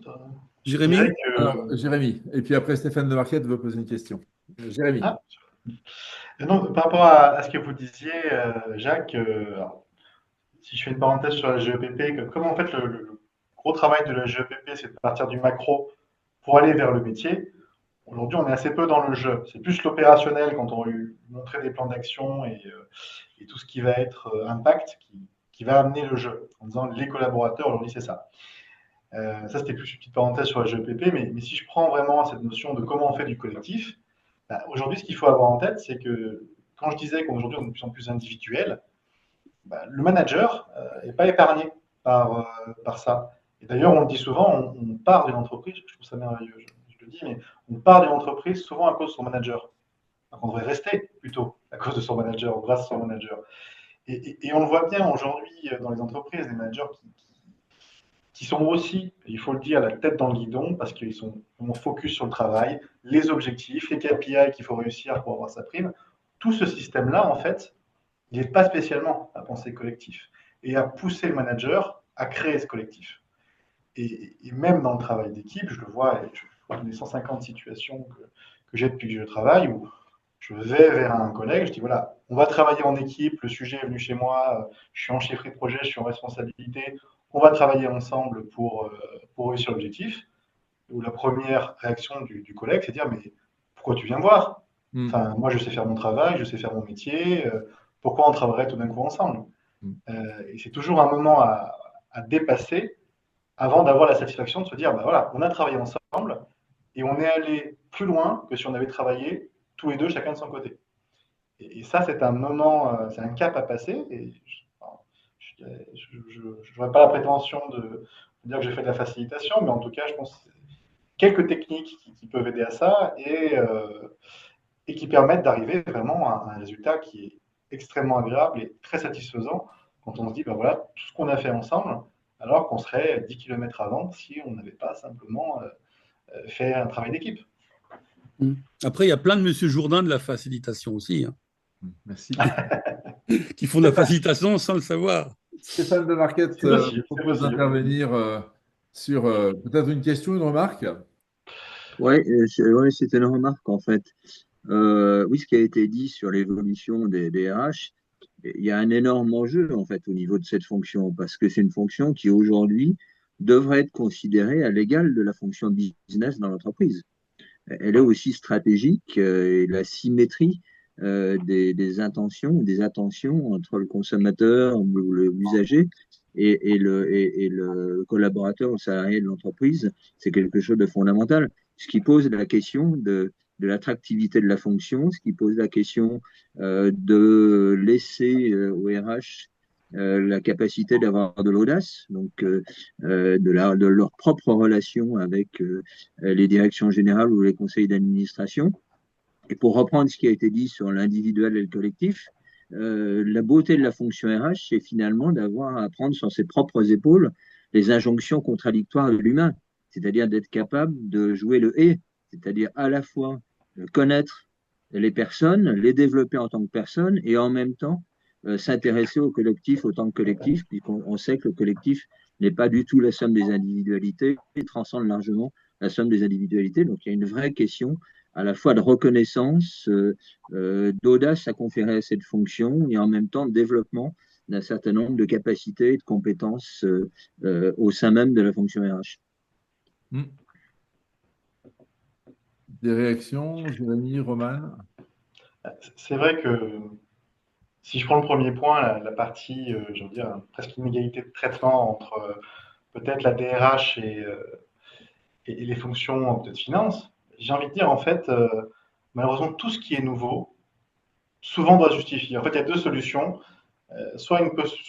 je dirais Jérémy? Alors, que... Jérémy, et puis après Stéphane de Marquette veut poser une question. Jérémy. Ah, non, par rapport à ce que vous disiez, Jacques, alors, si je fais une parenthèse sur la GEPP, comme en fait le gros travail de la GEPP, c'est de partir du macro pour aller vers le métier. Aujourd'hui, on est assez peu dans le jeu. C'est plus l'opérationnel quand on lui montrer des plans d'action et tout ce qui va être impact qui va amener le jeu. En disant les collaborateurs, aujourd'hui, c'est ça. Ça, c'était plus une petite parenthèse sur la GEPP, mais si je prends vraiment cette notion de comment on fait du collectif, bah, aujourd'hui, ce qu'il faut avoir en tête, c'est que quand je disais qu'aujourd'hui, on est de plus en plus individuel, bah, le manager n'est pas épargné par ça. Et d'ailleurs, on le dit souvent, on part d'une entreprise, je trouve ça merveilleux, je le dis, mais on part d'une entreprise souvent à cause de son manager. Donc on devrait rester plutôt à cause de son manager, ou grâce à son manager. Et on le voit bien aujourd'hui dans les entreprises, des managers qui sont aussi, il faut le dire, la tête dans le guidon parce qu'ils sont vraiment focus sur le travail, les objectifs, les KPI qu'il faut réussir pour avoir sa prime. Tout ce système-là, en fait, il n'est pas spécialement à penser collectif et à pousser le manager à créer ce collectif. Et même dans le travail d'équipe, je le vois, et je vois les 150 situations que j'ai depuis que je travaille, où je vais vers un collègue, je dis voilà, on va travailler en équipe, le sujet est venu chez moi, je suis en chefferie de projet, je suis en responsabilité, on va travailler ensemble pour réussir l'objectif. Où la première réaction du collègue, c'est de dire mais pourquoi tu viens voir? Mm. Enfin, moi je sais faire mon travail, je sais faire mon métier, pourquoi on travaillerait tout d'un coup ensemble? Mm. Et c'est toujours un moment à dépasser avant d'avoir la satisfaction de se dire, bah voilà, on a travaillé ensemble et on est allé plus loin que si on avait travaillé tous les deux, chacun de son côté. Et ça, c'est un moment, c'est un cap à passer. Et je n'aurais pas la prétention de dire que j'ai fait de la facilitation, mais en tout cas, je pense que quelques techniques qui peuvent aider à ça et qui permettent d'arriver vraiment à un résultat qui est extrêmement agréable et très satisfaisant quand on se dit, ben voilà, tout ce qu'on a fait ensemble, alors qu'on serait 10 km avant si on n'avait pas simplement fait un travail d'équipe. Après, il y a plein de Monsieur Jourdain de la facilitation aussi, hein, Merci. qui font de la facilitation sans le savoir. Stéphane de Marquette C'est possible, c'est propose possible. d'intervenir sur peut-être une question, une remarque. Ouais, c'était une remarque en fait. Oui, ce qui a été dit sur l'évolution des RH, il y a un énorme enjeu en fait au niveau de cette fonction parce que c'est une fonction qui aujourd'hui devrait être considérée à l'égal de la fonction business dans l'entreprise. Elle est aussi stratégique et la symétrie des intentions, des attentions entre le consommateur ou l'usager et le collaborateur ou salarié de l'entreprise, c'est quelque chose de fondamental. Ce qui pose la question de l'attractivité de la fonction, ce qui pose la question de laisser au RH la capacité d'avoir de l'audace, donc de leur propre relation avec les directions générales ou les conseils d'administration. Et pour reprendre ce qui a été dit sur l'individuel et le collectif, la beauté de la fonction RH, c'est finalement d'avoir à prendre sur ses propres épaules les injonctions contradictoires de l'humain, c'est-à-dire d'être capable de jouer le et, c'est-à-dire à la fois connaître les personnes, les développer en tant que personnes et en même temps s'intéresser au collectif autant que collectif, puisqu'on sait que le collectif n'est pas du tout la somme des individualités, il transcende largement la somme des individualités. Donc il y a une vraie question à la fois de reconnaissance, d'audace à conférer à cette fonction et en même temps de développement d'un certain nombre de capacités et de compétences au sein même de la fonction RH. Des réactions, Jérémy, Roman? C'est vrai que si je prends le premier point, la partie, je veux dire, presque inégalité de traitement entre peut-être la DRH et les fonctions peut-être finance, j'ai envie de dire en fait, malheureusement, tout ce qui est nouveau, souvent doit se justifier. En fait, il y a deux solutions. Soit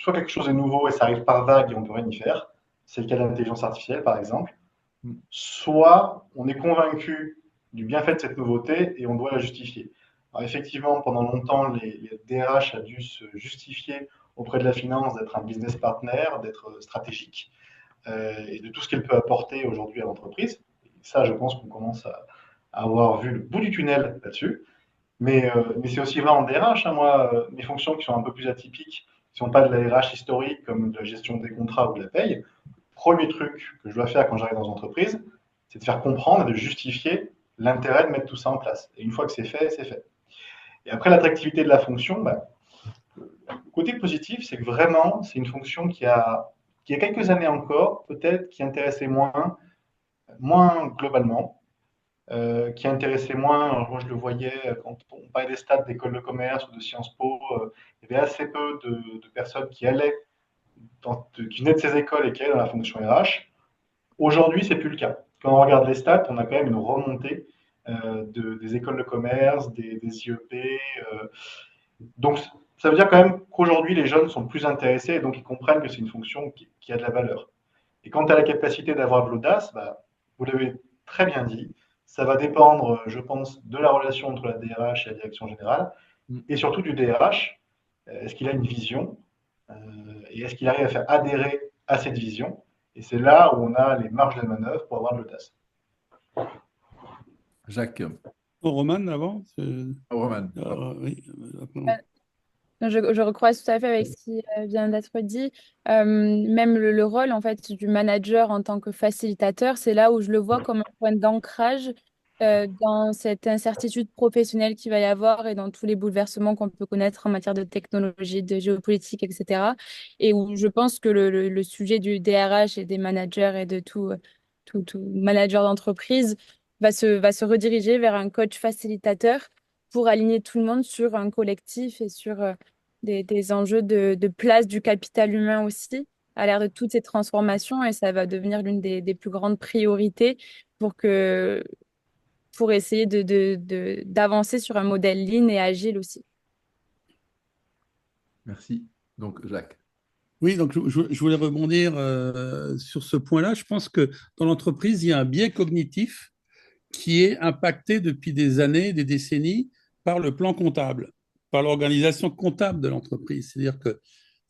quelque chose est nouveau et ça arrive par vague et on peut rien y faire. C'est le cas de l'intelligence artificielle, par exemple. Soit on est convaincu du bienfait de cette nouveauté et on doit la justifier. Alors effectivement, pendant longtemps, les DRH a dû se justifier auprès de la finance d'être un business partner, d'être stratégique et de tout ce qu'elle peut apporter aujourd'hui à l'entreprise. Ça, je pense qu'on commence à avoir vu le bout du tunnel là-dessus. Mais c'est aussi vrai en DRH. Hein, moi, mes fonctions qui sont un peu plus atypiques, qui ne sont pas de la RH historique, comme de la gestion des contrats ou de la paye, premier truc que je dois faire quand j'arrive dans une entreprise, c'est de faire comprendre et de justifier l'intérêt de mettre tout ça en place. Et une fois que c'est fait, c'est fait. Et après, l'attractivité de la fonction, bah, le côté positif, c'est que vraiment, c'est une fonction qui a quelques années encore, peut-être, qui intéressait moins globalement, qui intéressait moins. Moi, je le voyais quand on parlait des stats d'école de commerce ou de Sciences Po, il y avait assez peu de personnes qui venaient de ces écoles et qui allaient dans la fonction RH. Aujourd'hui, c'est plus le cas. Quand on regarde les stats, on a quand même une remontée des écoles de commerce, des IEP. Donc, ça veut dire quand même qu'aujourd'hui, les jeunes sont plus intéressés et donc ils comprennent que c'est une fonction qui a de la valeur. Et quant à la capacité d'avoir de l'audace, bah, vous l'avez très bien dit, ça va dépendre, je pense, de la relation entre la DRH et la direction générale, et surtout du DRH. Est-ce qu'il a une vision et est-ce qu'il arrive à faire adhérer à cette vision? Et c'est là où on a les marges de manœuvre pour avoir de l'audace. Jacques. Roman, avant Roman. Oui. Je recroise tout à fait avec ce qui vient d'être dit. Même le rôle en fait du manager en tant que facilitateur, c'est là où je le vois comme un point d'ancrage dans cette incertitude professionnelle qu'il va y avoir et dans tous les bouleversements qu'on peut connaître en matière de technologie, de géopolitique, etc. Et où je pense que le sujet du DRH et des managers et de tout manager d'entreprise va se rediriger vers un coach facilitateur pour aligner tout le monde sur un collectif et sur des enjeux de place du capital humain aussi, à l'ère de toutes ces transformations, et ça va devenir l'une des plus grandes priorités pour essayer d'avancer sur un modèle lean et agile aussi. Merci. Donc, Jacques. Oui, donc je voulais rebondir sur ce point-là. Je pense que dans l'entreprise, il y a un biais cognitif qui est impacté depuis des années, des décennies, par le plan comptable, par l'organisation comptable de l'entreprise. C'est-à-dire que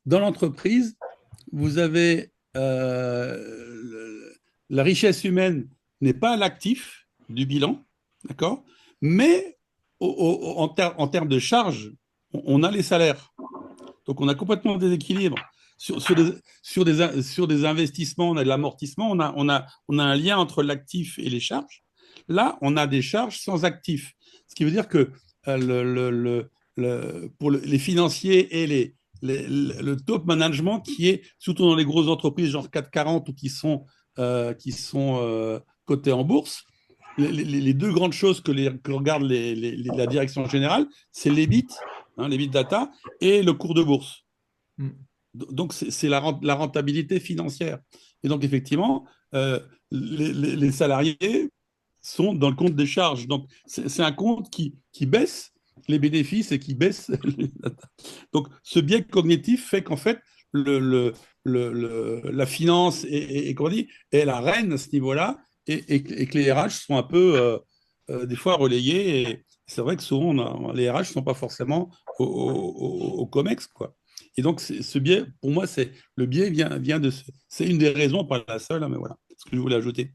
dans l'entreprise, vous avez la richesse humaine n'est pas l'actif du bilan, d'accord, mais en termes de charges, on a les salaires. Donc on a complètement des déséquilibre. Sur des investissements, on a de l'amortissement, on a un lien entre l'actif et les charges. Là, on a des charges sans actif. Ce qui veut dire que pour les financiers et le top management qui est, surtout dans les grosses entreprises genre 440 ou qui sont cotées en bourse, les deux grandes choses que regarde la direction générale, c'est l'EBIT, l'EBIT data, et le cours de bourse. Donc, c'est la rentabilité financière. Et donc, effectivement, les salariés sont dans le compte des charges. Donc, c'est un compte qui baisse les bénéfices et qui baisse les data. Donc, ce biais cognitif fait qu'en fait, la finance comment on dit, est la reine à ce niveau-là, et que les RH sont un peu, des fois, relayés. Et c'est vrai que souvent, les RH ne sont pas forcément au COMEX, quoi. Et donc, ce biais, pour moi, le biais vient de c'est une des raisons, pas la seule, hein, mais voilà, ce que je voulais ajouter.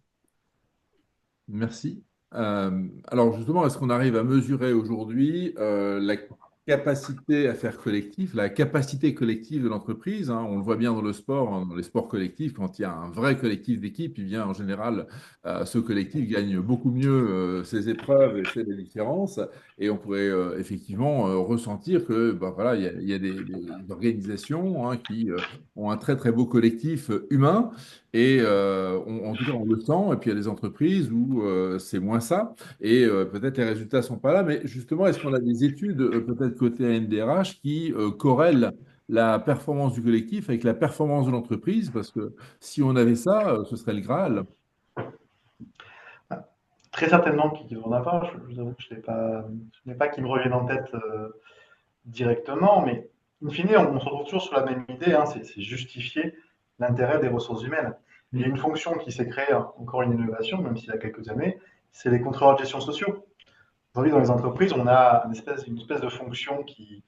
Merci. Alors justement, est-ce qu'on arrive à mesurer aujourd'hui la capacité à faire collectif, la capacité collective de l'entreprise, hein? On le voit bien dans le sport, hein, dans les sports collectifs, quand il y a un vrai collectif d'équipe, il vient en général, ce collectif gagne beaucoup mieux ses épreuves et fait des différences. Et on pourrait effectivement ressentir que ben, voilà, il y a des organisations hein, qui ont un très très beau collectif humain. Et en tout cas, on le sent. Et puis, il y a des entreprises où c'est moins ça. Et peut-être les résultats ne sont pas là. Mais justement, est-ce qu'on a des études, peut-être côté NDRH, qui corrèlent la performance du collectif avec la performance de l'entreprise? Parce que si on avait ça, ce serait le Graal. Très certainement qu'il va en avoir. Je vous avoue que je n'ai pas qui me reviennent en tête directement, mais in fine, on se retrouve toujours sur la même idée, hein, c'est justifier l'intérêt des ressources humaines. Il y a une fonction qui s'est créée, encore une innovation, même s'il y a quelques années, c'est les contrôleurs de gestion sociaux. Aujourd'hui, dans les entreprises, on a une espèce de fonction une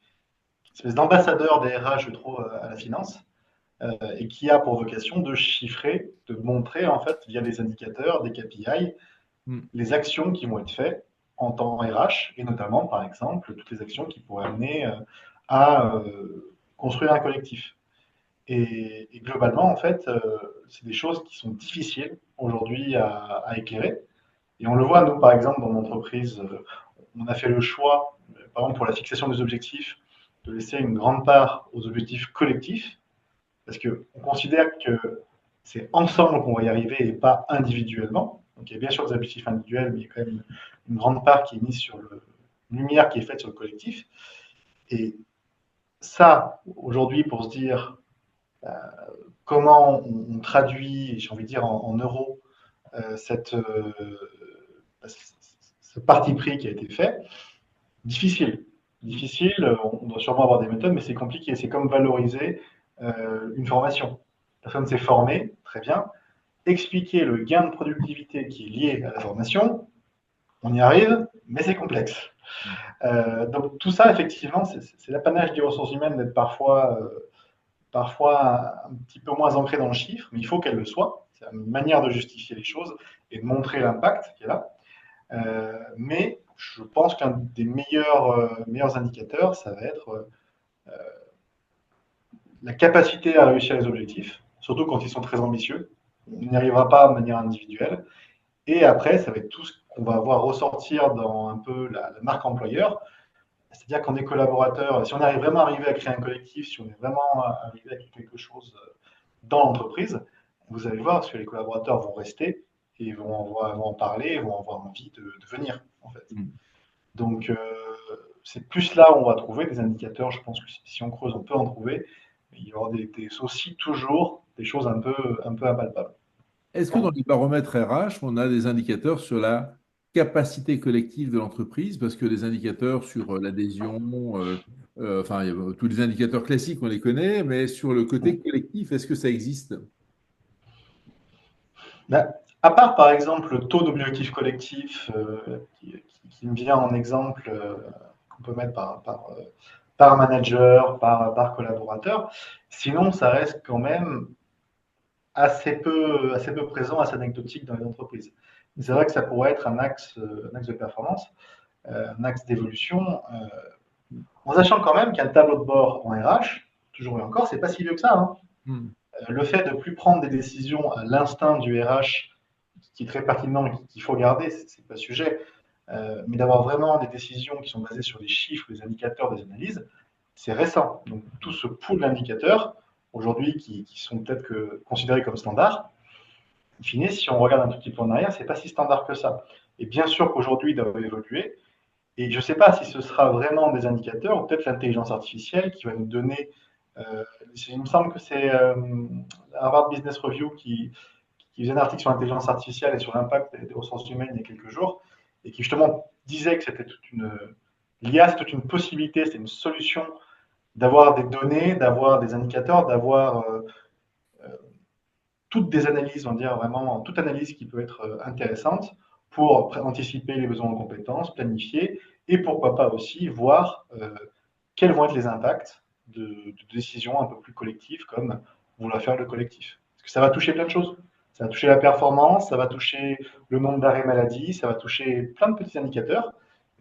espèce d'ambassadeur des RH, je trouve, à la finance, et qui a pour vocation de chiffrer, de montrer, en fait, via des indicateurs, des KPI, les actions qui vont être faites en temps RH, et notamment, par exemple, toutes les actions qui pourraient amener à construire un collectif. Et globalement, en fait, c'est des choses qui sont difficiles aujourd'hui à éclairer. Et on le voit, nous, par exemple, dans l'entreprise, on a fait le choix, par exemple, pour la fixation des objectifs, de laisser une grande part aux objectifs collectifs, parce qu'on considère que c'est ensemble qu'on va y arriver et pas individuellement. Donc il y a bien sûr des objectifs individuels, mais il y a quand même une grande part qui est mise sur une lumière qui est faite sur le collectif. Et ça, aujourd'hui, pour se dire comment on traduit, j'ai envie de dire en euros, ce parti pris qui a été fait, difficile. Difficile, on doit sûrement avoir des méthodes, mais c'est compliqué. C'est comme valoriser une formation. Personne s'est formé, très bien. Expliquer le gain de productivité qui est lié à la formation, on y arrive, mais c'est complexe. Donc tout ça, effectivement, c'est l'apanage des ressources humaines d'être parfois un petit peu moins ancrée dans le chiffre, mais il faut qu'elle le soit. C'est une manière de justifier les choses et de montrer l'impact qui est là. Mais je pense qu'un des meilleurs indicateurs, ça va être la capacité à réussir les objectifs, surtout quand ils sont très ambitieux. On n'y arrivera pas de manière individuelle. Et après, ça va être tout ce qu'on va voir ressortir dans un peu la marque employeur. C'est-à-dire qu'on est collaborateur, si on arrive vraiment à arriver à créer un collectif, si on est vraiment arrivé à créer quelque chose dans l'entreprise, vous allez voir que les collaborateurs vont rester et vont en parler, vont avoir envie de venir, en fait. Donc, c'est plus là où on va trouver des indicateurs. Je pense que si on creuse, on peut en trouver. Mais il y aura aussi toujours des choses un peu impalpables. Est-ce que dans les baromètres RH, on a des indicateurs sur la capacité collective de l'entreprise? Parce que les indicateurs sur l'adhésion, enfin, tous les indicateurs classiques, on les connaît, mais sur le côté collectif, est-ce que ça existe? Ben, à part, par exemple, le taux d'objectif collectif qui me vient en exemple, qu'on peut mettre par manager, par collaborateur, sinon, ça reste quand même assez peu présent, assez anecdotique dans les entreprises. C'est vrai que ça pourrait être un axe de performance, un axe d'évolution, en sachant quand même qu'un tableau de bord en RH, toujours et encore, c'est pas si vieux que ça. Hein. Le fait de ne plus prendre des décisions à l'instinct du RH, qui est très pertinent et qu'il faut garder, c'est pas le sujet, mais d'avoir vraiment des décisions qui sont basées sur des chiffres, des indicateurs, des analyses, c'est récent. Donc tout ce pool d'indicateurs, aujourd'hui, qui sont peut-être considérés comme standards, in fine, si on regarde un tout petit peu en arrière, c'est pas si standard que ça. Et bien sûr qu'aujourd'hui, ils doivent évoluer. Et je ne sais pas si ce sera vraiment des indicateurs ou peut-être l'intelligence artificielle qui va nous donner. Il me semble que c'est Harvard Business Review qui faisait un article sur l'intelligence artificielle et sur l'impact des ressources humaines il y a quelques jours et qui justement disait que c'était l'IA, c'est toute une possibilité, c'est une solution, d'avoir des données, d'avoir des indicateurs, d'avoir toutes des analyses, on va dire vraiment toute analyse qui peut être intéressante pour anticiper les besoins en compétences, planifier et pourquoi pas aussi voir quels vont être les impacts de décisions un peu plus collectives comme vouloir faire le collectif. Parce que ça va toucher plein de choses. Ça va toucher la performance, ça va toucher le nombre d'arrêts maladie, ça va toucher plein de petits indicateurs.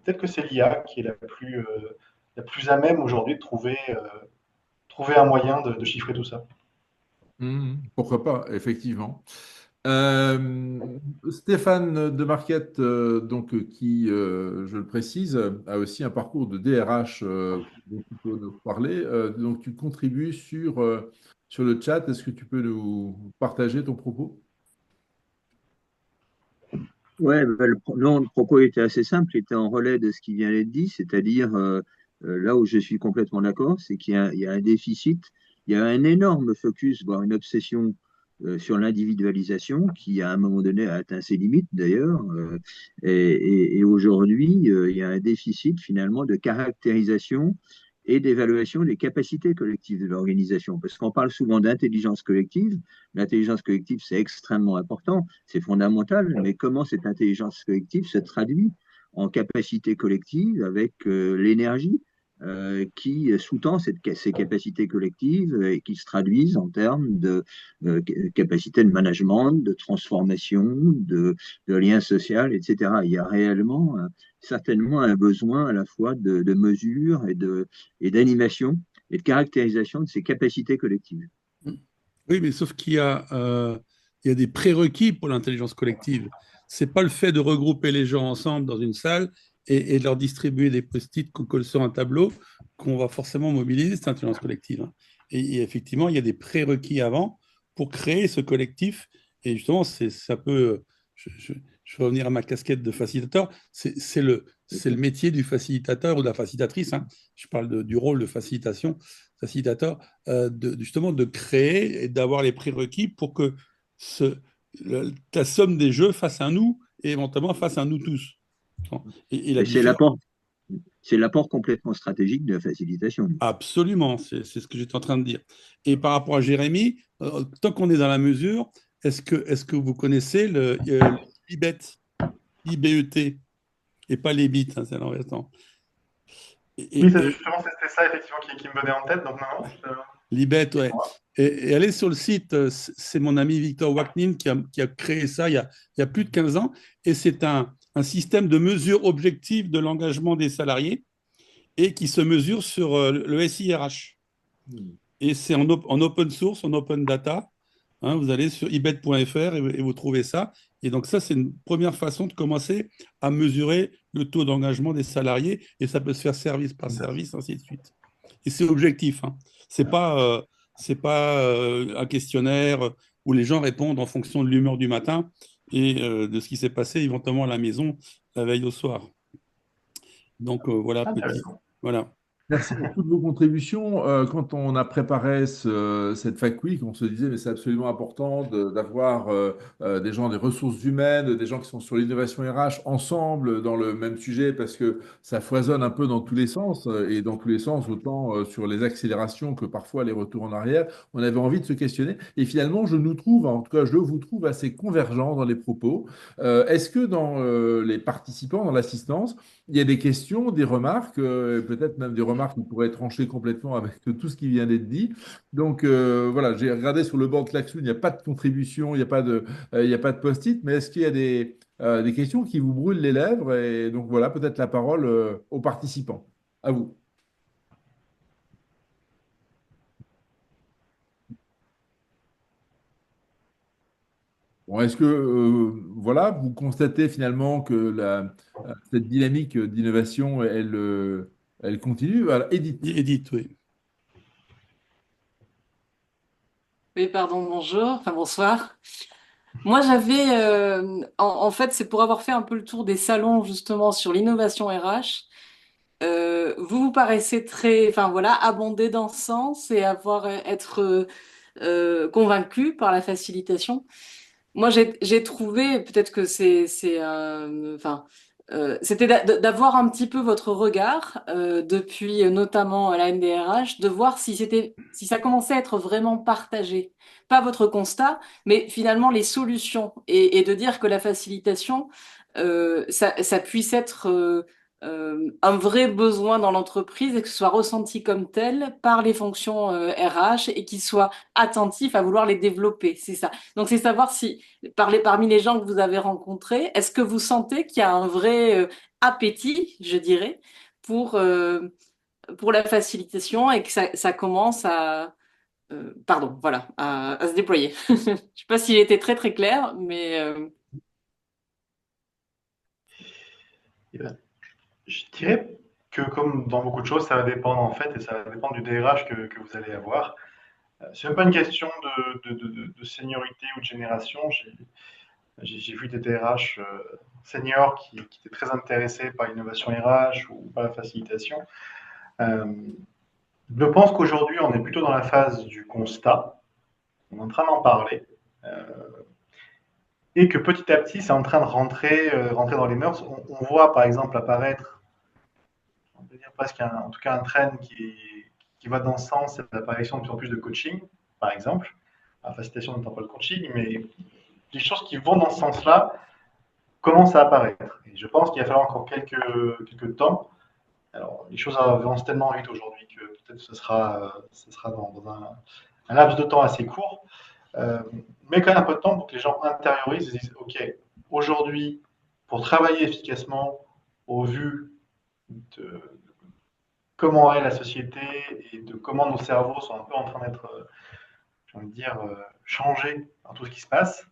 Peut-être que c'est l'IA qui est la plus à même aujourd'hui de trouver un moyen de chiffrer tout ça. Pourquoi pas, effectivement. Stéphane de Marquette, donc, qui, je le précise, a aussi un parcours de DRH dont tu peux nous parler. Donc, tu contribues sur le chat. Est-ce que tu peux nous partager ton propos? Ouais, ben, non, le propos était assez simple, il était en relais de ce qui vient d'être dit, c'est-à-dire là où je suis complètement d'accord, c'est il y a un déficit, il y a un énorme focus, voire une obsession sur l'individualisation qui, à un moment donné, a atteint ses limites d'ailleurs, et aujourd'hui, il y a un déficit finalement de caractérisation et d'évaluation des capacités collectives de l'organisation, parce qu'on parle souvent d'intelligence collective. L'intelligence collective, c'est extrêmement important, c'est fondamental, mais comment cette intelligence collective se traduit en capacité collective avec l'énergie qui sous-tend ces capacités collectives et qui se traduisent en termes de capacité de management, de transformation, de lien social, etc. Il y a réellement certainement un besoin à la fois de mesure et d'animation et de caractérisation de ces capacités collectives. Oui, mais sauf il y a des prérequis pour l'intelligence collective. C'est pas le fait de regrouper les gens ensemble dans une salle et de leur distribuer des post-it qu'on colle sur un tableau qu'on va forcément mobiliser cette intelligence collective, hein. Et effectivement, il y a des prérequis avant pour créer ce collectif. Et justement, ça peut. Je vais revenir à ma casquette de facilitateur. C'est le métier du facilitateur ou de la facilitatrice, hein. Je parle du rôle de facilitateur, justement de créer et d'avoir les prérequis pour que la somme des jeux fasse un nous et éventuellement fasse un nous tous. Et la Et différence, c'est l'apport complètement stratégique de la facilitation. absolument, c'est ce que j'étais en train de dire. Et par rapport à Jérémy, tant qu'on est dans la mesure, est-ce que vous connaissez le IBET, IBET, et pas les bits, hein, c'est l'envers. Oui, Et, justement, c'était ça effectivement qui me venait en tête. Donc, non, Libet, ouais. dites-moi. Et allez sur le site, c'est mon ami Victor Waknin qui a créé ça il y a plus de 15 ans. Et c'est un système de mesure objective de l'engagement des salariés et qui se mesure sur le SIRH. Et c'est en open source, en open data. Hein, vous allez sur ibet.fr et vous trouvez ça. Et donc ça, c'est une première façon de commencer à mesurer le taux d'engagement des salariés. Et ça peut se faire service par service, ainsi de suite. Et c'est objectif, hein. C'est pas un questionnaire où les gens répondent en fonction de l'humeur du matin et de ce qui s'est passé éventuellement à la maison la veille au soir. Donc voilà, Intéressant. voilà. Merci pour toutes vos contributions. Quand on a préparé cette Fac Week, on se disait, mais c'est absolument important d'avoir des gens des ressources humaines, des gens qui sont sur l'innovation RH ensemble dans le même sujet, parce que ça foisonne un peu dans tous les sens, et dans tous les sens, autant sur les accélérations que parfois les retours en arrière. On avait envie de se questionner. Et finalement, je nous trouve, en tout cas, je vous trouve assez convergents dans les propos. Est-ce que dans les participants, dans l'assistance, il y a des questions, des remarques, peut-être même des remarques qui pourraient trancher complètement avec tout ce qui vient d'être dit. Donc voilà, j'ai regardé sur le bord de Klaxoon, il n'y a pas de contribution, il n'y a pas de post-it, mais est-ce qu'il y a des questions qui vous brûlent les lèvres? Et donc voilà, peut-être la parole aux participants. À vous. Bon, est-ce que voilà, vous constatez finalement que cette dynamique d'innovation, elle continue? Voilà, Edith. Edith, oui. Oui, pardon, bonjour, enfin bonsoir. Moi, j'avais, en fait, c'est pour avoir fait un peu le tour des salons justement sur l'innovation RH. Vous paraissez très, enfin voilà, abondé dans ce sens et être convaincu par la facilitation. Moi, j'ai trouvé, peut-être que enfin, c'était d'avoir un petit peu votre regard depuis notamment la NDRH, de voir si ça commençait à être vraiment partagé. Pas votre constat, mais finalement les solutions et de dire que la facilitation, ça puisse être un vrai besoin dans l'entreprise et que ce soit ressenti comme tel par les fonctions RH et qu'ils soient attentifs à vouloir les développer. C'est ça. Donc c'est savoir si parmi les gens que vous avez rencontrés, est-ce que vous sentez qu'il y a un vrai appétit, je dirais, pour, euh, pour la facilitation et que ça commence pardon, voilà, à se déployer. Je ne sais pas s'il était très très clair, mais Eh ben, je dirais que comme dans beaucoup de choses, ça va dépendre en fait, et ça va dépendre du DRH que vous allez avoir. C'est même pas une question de seniorité ou de génération. J'ai vu des DRH seniors qui étaient très intéressés par l'innovation RH ou par la facilitation. Euh, je pense qu'aujourd'hui, on est plutôt dans la phase du constat. On est en train d'en parler. Euh, et que petit à petit, c'est en train de rentrer dans les mœurs. On voit par exemple apparaître, on peut dire presque en tout cas un trend qui va dans ce sens, c'est l'apparition de plus en plus de coaching, par exemple. La facilitation n'étant pas le coaching, mais des choses qui vont dans ce sens-là commencent à apparaître. Et je pense qu'il va falloir encore quelques temps. Alors, les choses avancent tellement vite aujourd'hui que peut-être ce sera dans un laps de temps assez court. Mais quand même un peu de temps pour que les gens intériorisent et se disent, OK, aujourd'hui, pour travailler efficacement au vu de comment est la société et de comment nos cerveaux sont un peu en train d'être, j'ai envie de dire, changés par tout ce qui se passe,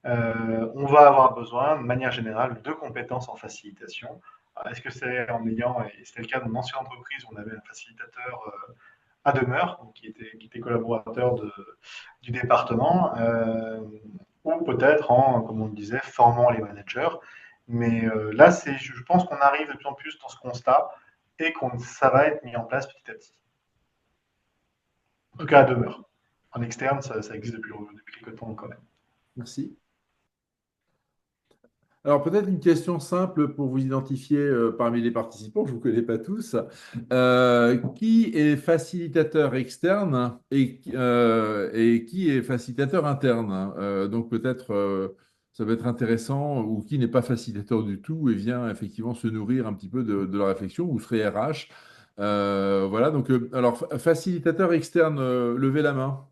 on va avoir besoin, de manière générale, de compétences en facilitation. Est-ce que c'est en ayant, et c'était le cas dans mon ancienne entreprise où on avait un facilitateur à demeure, donc qui était collaborateur du département, ou peut-être en, comme on le disait, formant les managers. Mais là, je pense qu'on arrive de plus en plus dans ce constat et que ça va être mis en place petit à petit. En tout cas, à demeure. En externe, ça existe depuis quelques temps quand même. Merci. Alors, peut-être une question simple pour vous identifier parmi les participants, je ne vous connais pas tous. Qui est facilitateur externe et qui est facilitateur interne? Donc, peut-être, ça va être intéressant, ou qui n'est pas facilitateur du tout et vient effectivement se nourrir un petit peu de la réflexion, ou serait RH. Voilà, donc, alors, facilitateur externe, levez la main.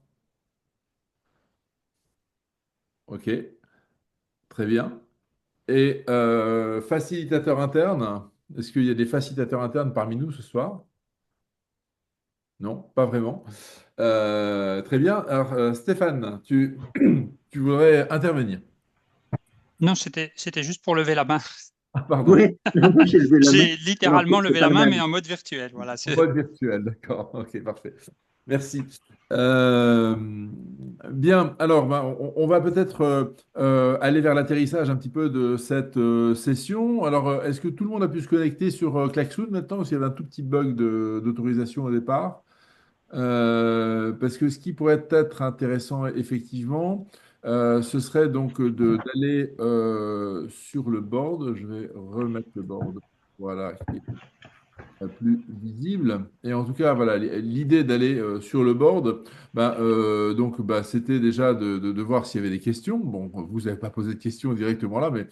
OK, très bien. Et facilitateur interne, est-ce qu'il y a des facilitateurs internes parmi nous ce soir? Non, pas vraiment. Très bien. Alors, Stéphane, tu voudrais intervenir. Non, c'était juste pour lever la main. Ah, pardon. Oui, moi j'ai levé la main. J'ai littéralement Alors, c'est levé pas la le main, même. mais en mode virtuel. Voilà. En mode virtuel, d'accord. Ok, parfait. Merci. Euh, bien, alors on va peut-être aller vers l'atterrissage un petit peu de cette session. Alors, est-ce que tout le monde a pu se connecter sur Klaxoon maintenant, parce qu'il y avait un tout petit bug d'autorisation au départ? Parce que ce qui pourrait être intéressant, effectivement, ce serait donc d'aller sur le board. Je vais remettre le board. Voilà, plus visible. Et en tout cas, voilà, l'idée d'aller sur le board, donc, c'était déjà de voir s'il y avait des questions. Bon, vous n'avez pas posé de questions directement là, mais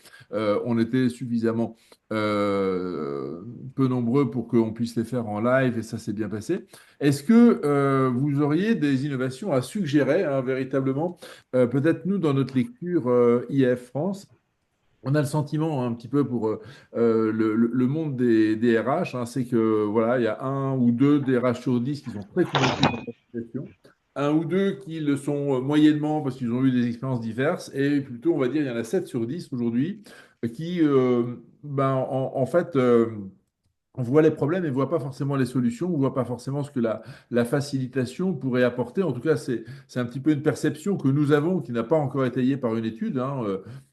on était suffisamment peu nombreux pour qu'on puisse les faire en live et ça s'est bien passé. Est-ce que vous auriez des innovations à suggérer, hein, véritablement, peut-être nous, dans notre lecture IF France? On a le sentiment un petit peu pour le monde des RH, hein, c'est que voilà, il y a un ou deux DRH sur 10 qui sont très convaincus par la situation, un ou deux qui le sont moyennement parce qu'ils ont eu des expériences diverses, et plutôt, on va dire, il y en a 7 sur 10 aujourd'hui qui, en fait, on voit les problèmes et ne voit pas forcément les solutions, on ne voit pas forcément ce que la facilitation pourrait apporter. En tout cas, c'est un petit peu une perception que nous avons qui n'a pas encore été étayée par une étude, hein.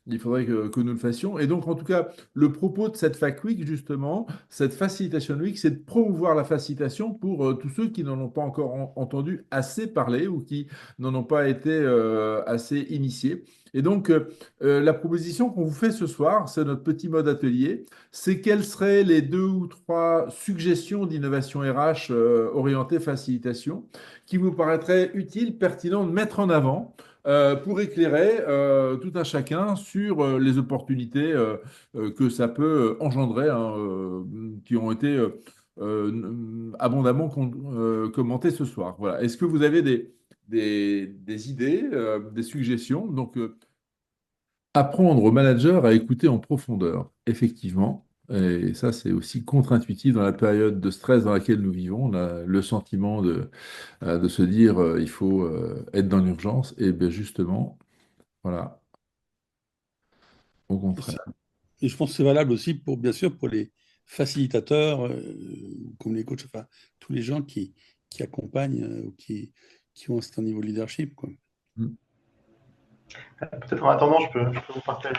Il faudrait que nous le fassions. Et donc, en tout cas, le propos de cette Fac Week, justement, cette Facilitation Week, c'est de promouvoir la facilitation pour tous ceux qui n'en ont pas encore entendu assez parler ou qui n'en ont pas été assez initiés. Et donc, la proposition qu'on vous fait ce soir, c'est notre petit mode atelier, c'est quelles seraient les 2 ou 3 suggestions d'innovation RH orientées facilitation qui vous paraîtraient utiles, pertinentes de mettre en avant pour éclairer tout un chacun sur les opportunités que ça peut engendrer, hein, qui ont été abondamment commentées ce soir. Voilà. Est-ce que vous avez des idées, des suggestions? Donc, apprendre au manager à écouter en profondeur, effectivement. Et ça, c'est aussi contre-intuitif dans la période de stress dans laquelle nous vivons. On a le sentiment de se dire il faut être dans l'urgence. Et bien justement, voilà, au Et c'est- contraire. et je pense que c'est valable aussi pour, bien sûr, pour les facilitateurs, comme les coachs, enfin, tous les gens qui accompagnent ou qui ont un certain niveau de leadership, quoi. Mm. Peut-être en attendant, je peux vous partager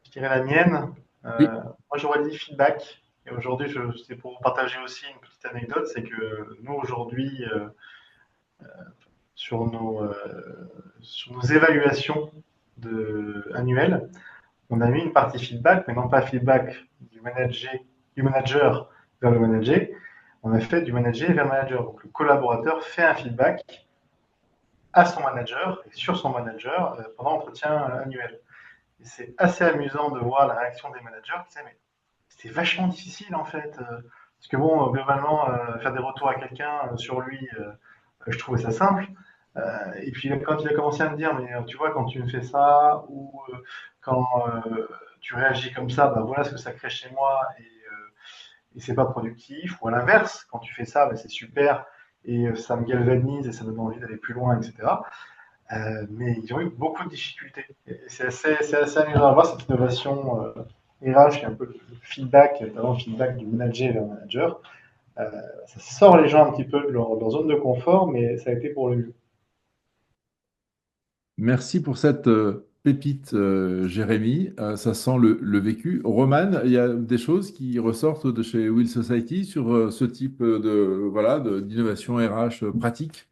je dirais la mienne. Oui. Moi, j'aurais dit feedback. Et aujourd'hui, c'est pour vous partager aussi une petite anecdote, c'est que nous, aujourd'hui, sur sur nos évaluations annuelles, on a mis une partie feedback, mais non pas feedback du manager vers le manager. On a fait du manager vers le manager. Donc, le collaborateur fait un feedback à son manager et sur son manager pendant l'entretien annuel. Et c'est assez amusant de voir la réaction des managers qui disaient, mais c'était vachement difficile en fait. Parce que bon, globalement, faire des retours à quelqu'un sur lui, je trouvais ça simple. Et puis quand il a commencé à me dire, mais tu vois, quand tu me fais ça, ou quand tu réagis comme ça, bah voilà ce que ça crée chez moi, et c'est pas productif. Ou à l'inverse, quand tu fais ça, bah, c'est super, et ça me galvanise, et ça me donne envie d'aller plus loin, etc. Mais ils ont eu beaucoup de difficultés. Et c'est assez amusant à voir cette innovation RH, qui est un peu le feedback, notamment le feedback du manager vers le manager. Euh, Ça sort les gens un petit peu de leur zone de confort, mais ça a été pour le mieux. Merci pour cette pépite, Jérémy. Ça sent le vécu. Roman, il y a des choses qui ressortent de chez Will Society sur ce type voilà, d'innovation RH pratique.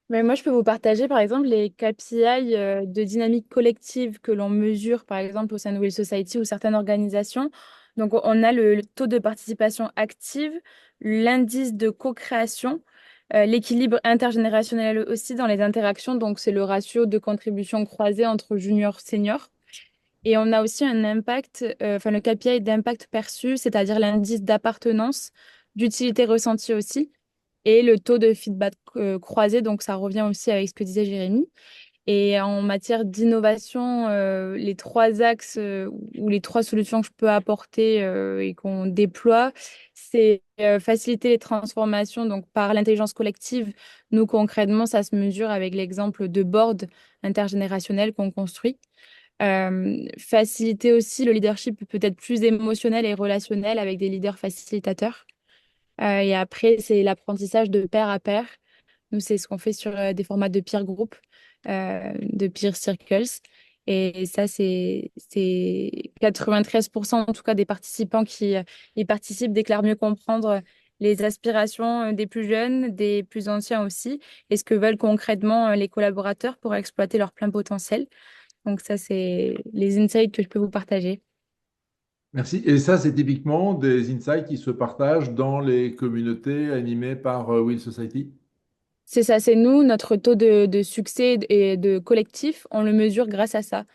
Mais moi, je peux vous partager, par exemple, les KPI de dynamique collective que l'on mesure, par exemple, au sein de Will Society ou certaines organisations. Donc, on a le taux de participation active, l'indice de co-création, l'équilibre intergénérationnel aussi dans les interactions. Donc, c'est le ratio de contribution croisée entre juniors et seniors. Et on a aussi un impact, enfin, le KPI d'impact perçu, c'est-à-dire l'indice d'appartenance, d'utilité ressentie aussi et le taux de feedback croisé. Donc, ça revient aussi avec ce que disait Jérémy. Et en matière d'innovation, les 3 axes ou les 3 solutions que je peux apporter et qu'on déploie, c'est faciliter les transformations donc par l'intelligence collective. Nous, concrètement, ça se mesure avec l'exemple de board intergénérationnel qu'on construit. Faciliter aussi le leadership peut-être plus émotionnel et relationnel avec des leaders facilitateurs. Et après, c'est l'apprentissage de pair à pair. Nous, c'est ce qu'on fait sur des formats de peer group, de peer circles. Et ça, c'est 93% en tout cas des participants qui y participent déclarent mieux comprendre les aspirations des plus jeunes, des plus anciens aussi, et ce que veulent concrètement les collaborateurs pour exploiter leur plein potentiel. Donc ça, c'est les insights que je peux vous partager. Merci. Et ça, c'est typiquement des insights qui se partagent dans les communautés animées par Will Society. C'est ça, c'est nous, notre taux de succès et de collectif, on le mesure grâce à ça.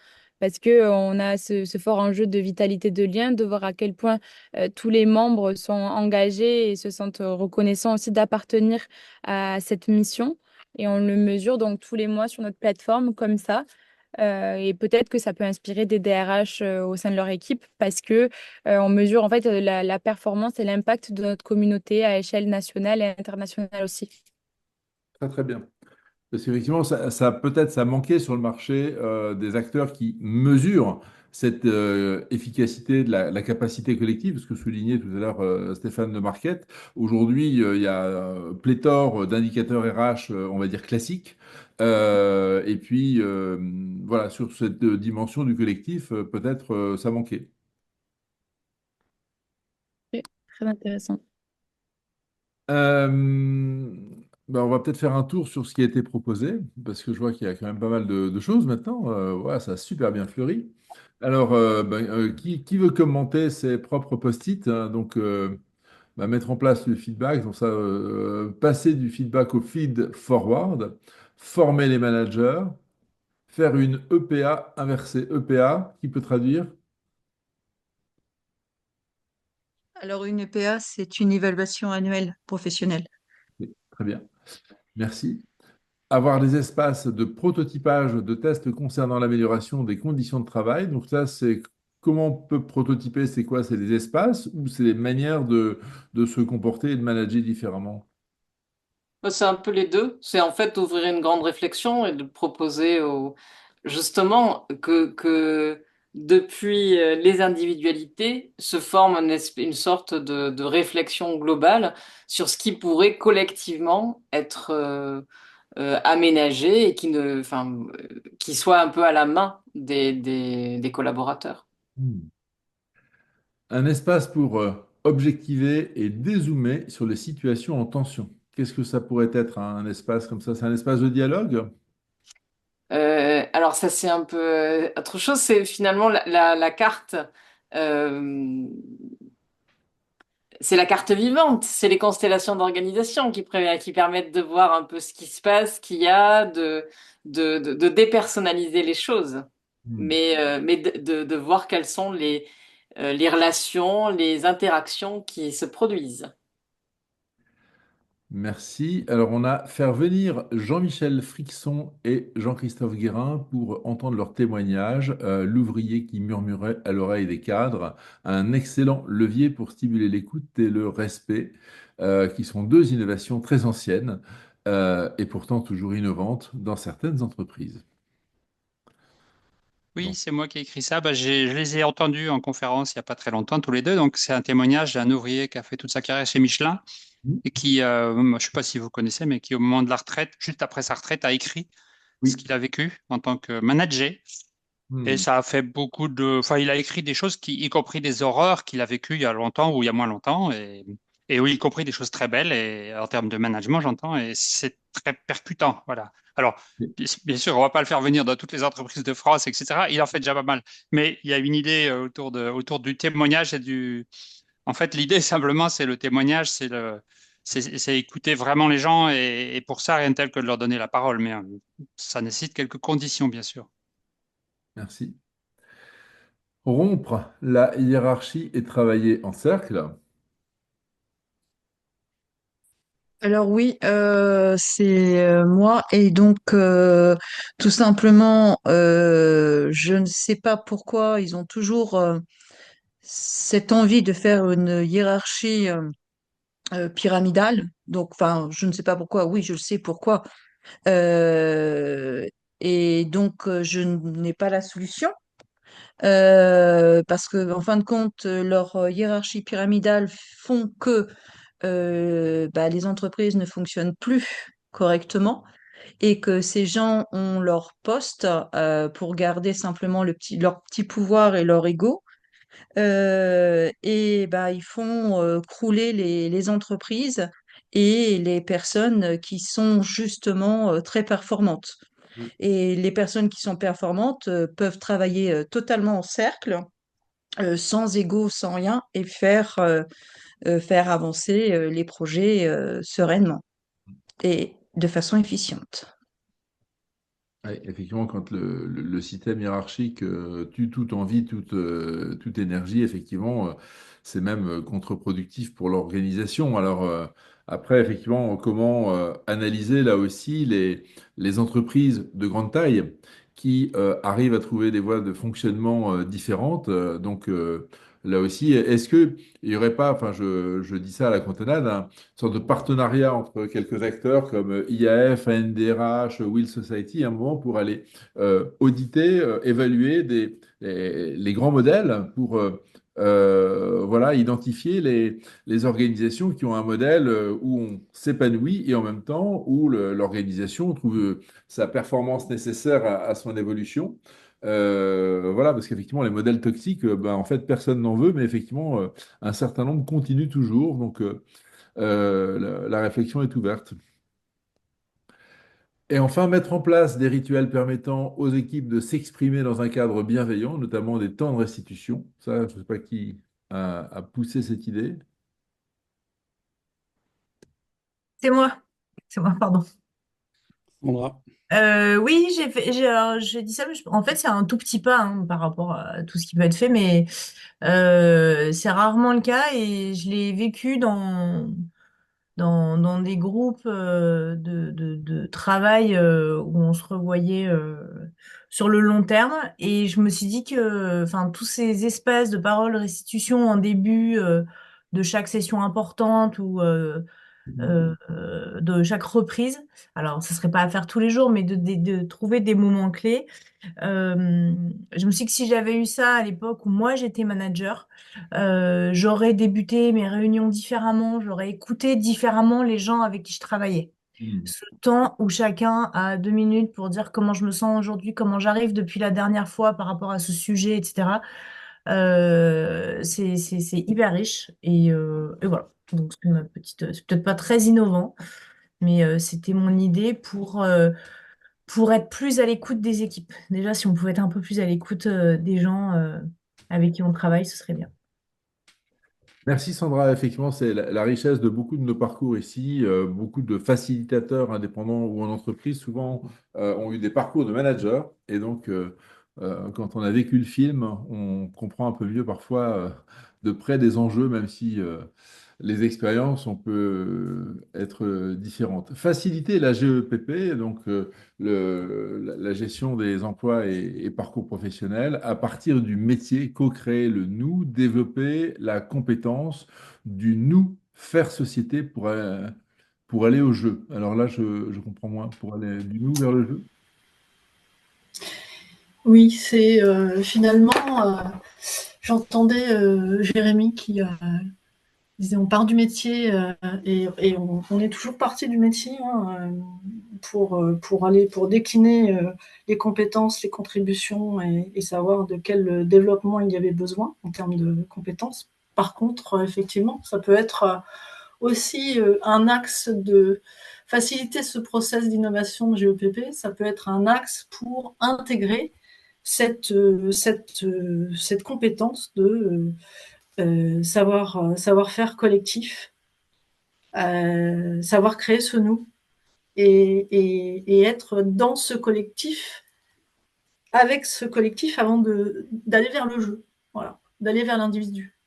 Parce que on a ce fort enjeu de vitalité de lien, de voir à quel point tous les membres sont engagés et se sentent reconnaissants aussi d'appartenir à cette mission. Et on le mesure donc tous les mois sur notre plateforme comme ça. Et peut-être que ça peut inspirer des DRH au sein de leur équipe parce que on mesure en fait la performance et l'impact de notre communauté à échelle nationale et internationale aussi. Très, très bien. Parce qu'effectivement, peut-être ça manquait sur le marché des acteurs qui mesurent cette efficacité de la capacité collective, ce que soulignait tout à l'heure Stéphane de Marquette. Aujourd'hui, il y a pléthore d'indicateurs RH, on va dire classiques. Et puis, voilà, sur cette dimension du collectif, peut-être ça manquait. Ok, très intéressant. Euh, Ben, on va peut-être faire un tour sur ce qui a été proposé, parce que je vois qu'il y a quand même pas mal de choses maintenant. Voilà, ça a super bien fleuri. Alors, qui veut commenter ses propres post-it, hein, donc, mettre en place le feedback, donc ça, passer du feedback au feed forward, former les managers, faire une EPA inversée. EPA, qui peut traduire? Alors, une EPA, c'est une évaluation annuelle professionnelle. Oui, très bien, merci. Avoir des espaces de prototypage de tests concernant l'amélioration des conditions de travail. Donc ça, c'est comment on peut prototyper, c'est quoi? C'est des espaces ou c'est des manières de se comporter et de manager différemment? C'est un peu les deux. C'est en fait d'ouvrir une grande réflexion et de proposer justement que depuis les individualités se forme une sorte de réflexion globale sur ce qui pourrait collectivement être aménagé et qui soit un peu à la main des collaborateurs. Hmm. Un espace pour objectiver et dézoomer sur les situations en tension. Qu'est-ce que ça pourrait être, hein, un espace comme ça? C'est un espace de dialogue? Alors ça c'est un peu autre chose, c'est finalement la carte, euh, c'est la carte vivante, c'est les constellations d'organisation qui permettent de voir un peu ce qui se passe, ce qu'il y a, de dépersonnaliser les choses, Hmm. mais de voir quelles sont les relations, les interactions qui se produisent. Merci. Alors, on a faire venir Jean-Michel Frixon et Jean-Christophe Guérin pour entendre leur témoignage. L'ouvrier qui murmurait à l'oreille des cadres, un excellent levier pour stimuler l'écoute et le respect, qui sont deux innovations très anciennes et pourtant toujours innovantes dans certaines entreprises. Oui, Donc, c'est moi qui ai écrit ça. Bah, je les ai entendus en conférence il n'y a pas très longtemps, tous les deux. Donc, c'est un témoignage d'un ouvrier qui a fait toute sa carrière chez Michelin et qui, moi, je ne sais pas si vous connaissez, mais qui, au moment de la retraite, juste après sa retraite, a écrit ce oui. qu'il a vécu en tant que manager. Et Hmm. ça a fait beaucoup de. Enfin, il a écrit des choses, y compris des horreurs qu'il a vécues il y a longtemps ou il y a moins longtemps. Et oui, y compris des choses très belles, et en termes de management, j'entends. Et c'est très percutant. Voilà. Alors, bien sûr, on ne va pas le faire venir dans toutes les entreprises de France, etc. Il en fait déjà pas mal. Mais il y a une idée autour du témoignage et du. En fait, l'idée, simplement, c'est le témoignage, c'est écouter vraiment les gens. Et pour ça, rien de tel que de leur donner la parole. Mais ça nécessite quelques conditions, bien sûr. Merci. Rompre la hiérarchie et travailler en cercle. Alors oui, c'est moi et donc tout simplement, je ne sais pas pourquoi ils ont toujours cette envie de faire une hiérarchie pyramidale. Donc, enfin, je ne sais pas pourquoi. Oui, je le sais pourquoi. Euh, et donc, je n'ai pas la solution. Parce que, en fin de compte, leur hiérarchie pyramidale font que bah, les entreprises ne fonctionnent plus correctement et que ces gens ont leur poste pour garder simplement leur petit pouvoir et leur ego. Et bah, ils font crouler les entreprises et les personnes qui sont justement très performantes. Et les personnes qui sont performantes peuvent travailler totalement en cercle, sans ego, sans rien, et faire avancer les projets sereinement et de façon efficiente. Oui, effectivement, quand le système hiérarchique tue toute envie, toute énergie, effectivement, c'est même contre-productif pour l'organisation. Alors, après, effectivement, comment analyser là aussi les entreprises de grande taille qui arrivent à trouver des voies de fonctionnement différentes. Donc, là aussi, est-ce qu'il n'y aurait pas, enfin, je dis ça à la cantonade, une sorte de partenariat entre quelques acteurs comme IAF, ANDRH, Will Society, à un moment pour aller auditer, évaluer les grands modèles pour voilà, identifier les organisations qui ont un modèle où on s'épanouit et en même temps où l'organisation trouve sa performance nécessaire à son évolution. Voilà, parce qu'effectivement, les modèles toxiques, ben, en fait, personne n'en veut, mais effectivement, un certain nombre continuent toujours. Donc, la réflexion est ouverte. Et enfin, mettre en place des rituels permettant aux équipes de s'exprimer dans un cadre bienveillant, notamment des temps de restitution. Ça, je ne sais pas qui a poussé cette idée. C'est moi. C'est moi, pardon. Sandra. Oui, alors, j'ai dit ça, mais en fait, c'est un tout petit pas hein, par rapport à tout ce qui peut être fait, mais c'est rarement le cas et je l'ai vécu dans des groupes de travail où on se revoyait sur le long terme. Et je me suis dit que enfin, tous ces espaces de parole, restitution en début de chaque session importante ou de chaque reprise, alors ce serait pas à faire tous les jours, mais de trouver des moments clés. Je me suis dit que si j'avais eu ça à l'époque où moi j'étais manager, j'aurais débuté mes réunions différemment, j'aurais écouté différemment les gens avec qui je travaillais. Ce temps où chacun a 2 minutes pour dire comment je me sens aujourd'hui, comment j'arrive depuis la dernière fois par rapport à ce sujet, etc. C'est hyper riche et voilà. Donc c'est peut-être pas très innovant, mais c'était mon idée pour être plus à l'écoute des équipes. Déjà, si on pouvait être un peu plus à l'écoute des gens avec qui on travaille, ce serait bien. Merci Sandra. Effectivement, c'est la richesse de beaucoup de nos parcours ici. Beaucoup de facilitateurs indépendants ou en entreprise, souvent, ont eu des parcours de managers. Et donc, quand on a vécu le film, on comprend un peu mieux parfois de près des enjeux, même si les expériences, on peut être différentes. Faciliter la GEPP, donc la gestion des emplois et parcours professionnels, à partir du métier, co-créer le nous, développer la compétence du nous, faire société pour aller au jeu. Alors là, je comprends moins, pour aller du nous vers le jeu. Oui, c'est finalement, j'entendais Jérémy qui disait on part du métier et on est toujours parti du métier hein, pour décliner les compétences, les contributions et savoir de quel développement il y avait besoin en termes de compétences. Par contre, effectivement, ça peut être aussi un axe de faciliter ce process d'innovation de GEPP, ça peut être un axe pour intégrer cette compétence de savoir-faire collectif, savoir créer ce nous et être dans ce collectif, avec ce collectif avant d'aller vers le jeu, voilà, d'aller vers l'individu.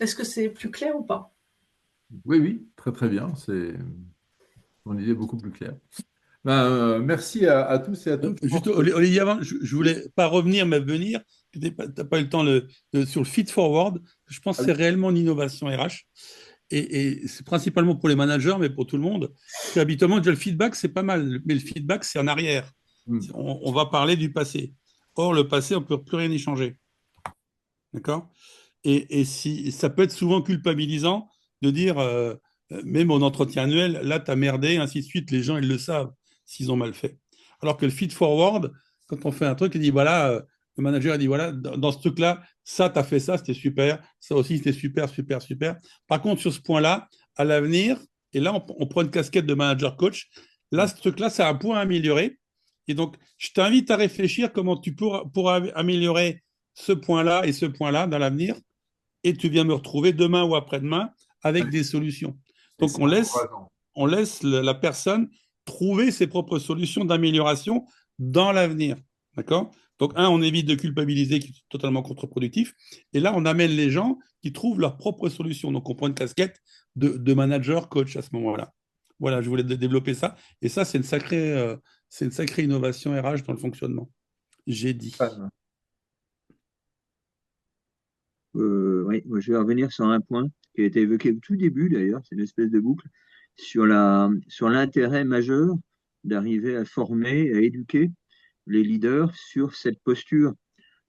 Est-ce que c'est plus clair ou pas? Oui, oui, très très bien. C'est une idée beaucoup plus claire. Ben, merci à tous et à toutes. Juste, Olivier, avant, je voulais pas revenir, mais venir. Tu n'as pas eu le temps sur le feed forward. Je pense que c'est réellement une innovation RH. Et c'est principalement pour les managers, mais pour tout le monde. Parce qu'habituellement, déjà, le feedback, c'est pas mal. Mais le feedback, c'est en arrière. On va parler du passé. Or, le passé, on ne peut plus rien y changer. D'accord? Et si, ça peut être souvent culpabilisant de dire, même en entretien annuel, là, tu as merdé, ainsi de suite. Les gens, ils le savent s'ils ont mal fait. Alors que le feed forward, quand on fait un truc, il dit, voilà, le manager a dit, voilà, dans ce truc-là, ça, tu as fait ça, c'était super. Ça aussi, c'était super, super, super. Par contre, sur ce point-là, à l'avenir, et là, on prend une casquette de manager coach. Là, ce truc-là, c'est un point à améliorer. Et donc, je t'invite à réfléchir comment tu pourras améliorer ce point-là et ce point-là dans l'avenir. Et tu viens me retrouver demain ou après-demain avec des solutions. Donc, on laisse la personne trouver ses propres solutions d'amélioration dans l'avenir. D'accord? Donc, on évite de culpabiliser, qui est totalement contre-productif. Et là, on amène les gens qui trouvent leurs propres solutions. Donc, on prend une casquette de manager, coach à ce moment-là. Voilà, je voulais développer ça. Et ça, c'est une sacrée innovation RH dans le fonctionnement. J'ai dit. Oui, moi, je vais revenir sur un point qui a été évoqué au tout début d'ailleurs, c'est une espèce de boucle, sur l'intérêt majeur d'arriver à former, à éduquer les leaders sur cette posture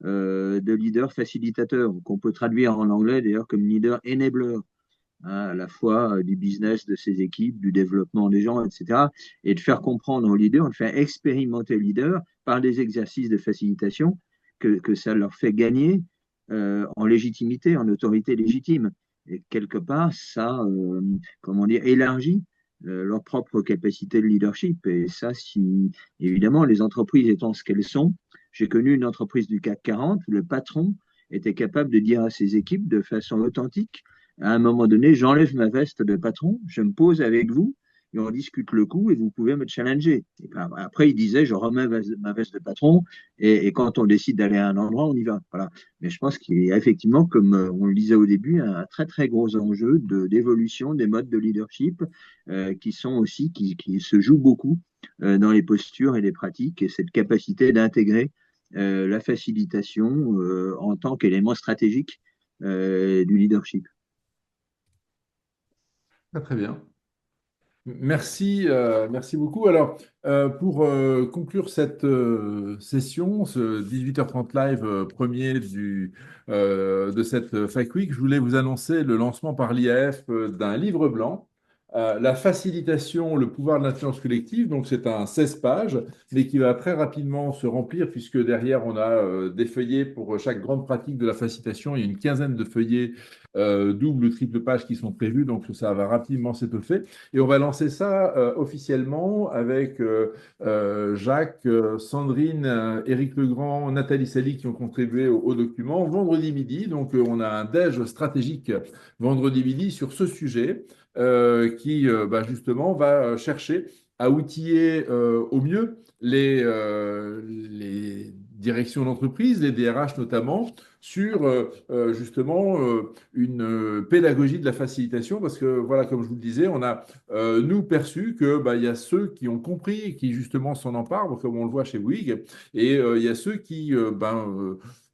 de leader facilitateur, qu'on peut traduire en anglais d'ailleurs comme leader enabler, hein, à la fois du business de ses équipes, du développement des gens, etc. Et de faire comprendre aux leaders, de faire expérimenter les leaders par des exercices de facilitation que ça leur fait gagner en légitimité, en autorité légitime. Et quelque part, ça, comment dire, élargit leur propre capacité de leadership. Et ça, si évidemment les entreprises étant ce qu'elles sont, j'ai connu une entreprise du CAC 40 où le patron était capable de dire à ses équipes de façon authentique, à un moment donné, j'enlève ma veste de patron, je me pose avec vous et on discute le coup et vous pouvez me challenger. Et ben, après, il disait, je remets ma veste de patron et quand on décide d'aller à un endroit, on y va. Voilà. Mais je pense qu'il y a effectivement, comme on le disait au début, un très très gros enjeu d'évolution des modes de leadership qui sont aussi, qui se jouent beaucoup dans les postures et les pratiques et cette capacité d'intégrer la facilitation en tant qu'élément stratégique du leadership. Très, très bien. Merci, merci beaucoup. Alors, pour conclure cette session, ce 18h30 live premier de cette Fac Week, je voulais vous annoncer le lancement par l'IAF d'un livre blanc, La facilitation, le pouvoir de l'influence collective. Donc, c'est un 16 pages, mais qui va très rapidement se remplir, puisque derrière, on a des feuillets pour chaque grande pratique de la facilitation. Il y a une quinzaine de feuillets double ou triple page qui sont prévus, donc ça va rapidement s'étoffer. Et on va lancer ça officiellement avec Jacques, Sandrine, Éric Legrand, Nathalie Sally qui ont contribué au document vendredi midi. Donc on a un déj stratégique vendredi midi sur ce sujet qui justement va chercher à outiller au mieux les directions d'entreprise, les DRH notamment, sur justement une pédagogie de la facilitation, parce que voilà, comme je vous le disais, on a nous perçu que il y a ceux qui ont compris et qui justement s'en emparent, comme on le voit chez Bouygues, et il y a ceux qui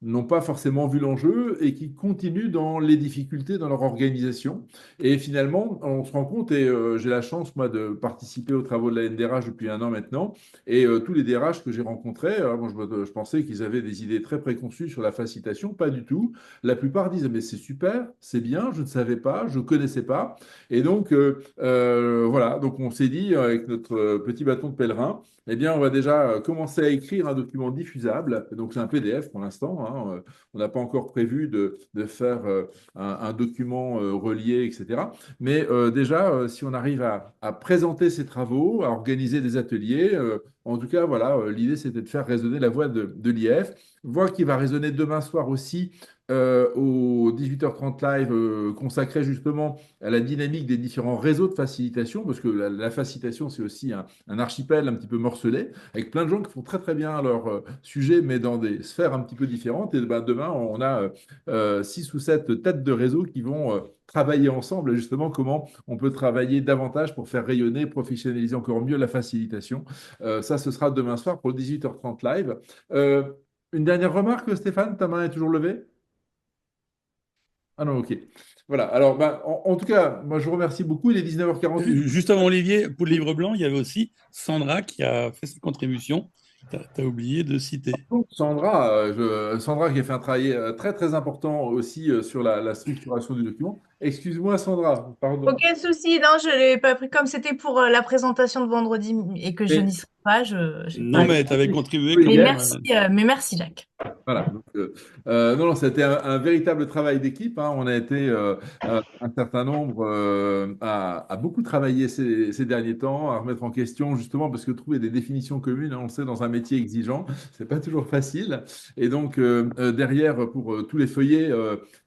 n'ont pas forcément vu l'enjeu et qui continuent dans les difficultés dans leur organisation. Et finalement, on se rend compte, et j'ai la chance, moi, de participer aux travaux de la NDRH depuis un an maintenant, et tous les DRH que j'ai rencontrés, moi, je pensais qu'ils avaient des idées très préconçues sur la facilitation, pas du tout. La plupart disent, mais c'est super, c'est bien, je ne savais pas, je ne connaissais pas. Et donc, voilà, donc on s'est dit, avec notre petit bâton de pèlerin, eh bien, on va déjà commencer à écrire un document diffusable. Donc, c'est un PDF pour l'instant, hein. On n'a pas encore prévu de faire un document relié, etc. Mais déjà, si on arrive à présenter ces travaux, à organiser des ateliers, en tout cas, voilà, l'idée, c'était de faire résonner la voix de l'IF, voix qui va résonner demain soir aussi au 18h30 live consacré justement à la dynamique des différents réseaux de facilitation, parce que la facilitation, c'est aussi un archipel un petit peu morcelé, avec plein de gens qui font très très bien leur sujet, mais dans des sphères un petit peu différentes. Et demain, on a 6 ou 7 têtes de réseau qui vont travailler ensemble, justement, comment on peut travailler davantage pour faire rayonner, professionnaliser encore mieux la facilitation. Ça, ce sera demain soir pour le 18h30 live. Une dernière remarque, Stéphane, ta main est toujours levée? Ah non, ok. Voilà. Alors, en tout cas, moi, je vous remercie beaucoup. Il est 19h48. Juste avant Olivier, pour le livre blanc, il y avait aussi Sandra qui a fait cette contribution. Tu as oublié de citer. Sandra, Sandra qui a fait un travail très très important aussi sur la structuration du document. Excuse-moi Sandra, pardon. Aucun souci, non, je ne l'ai pas pris comme c'était pour la présentation de vendredi et que je Mais- n'y serai pas. J'ai Non, pas... mais tu avais contribué Oui, quand hier. Mais merci, Jacques. Voilà. Donc, non, non, c'était un véritable travail d'équipe, hein. On a été un certain nombre à beaucoup travailler ces derniers temps, à remettre en question justement parce que trouver des définitions communes, hein, on le sait, dans un métier exigeant, c'est pas toujours facile. Et donc derrière, pour tous les feuillets,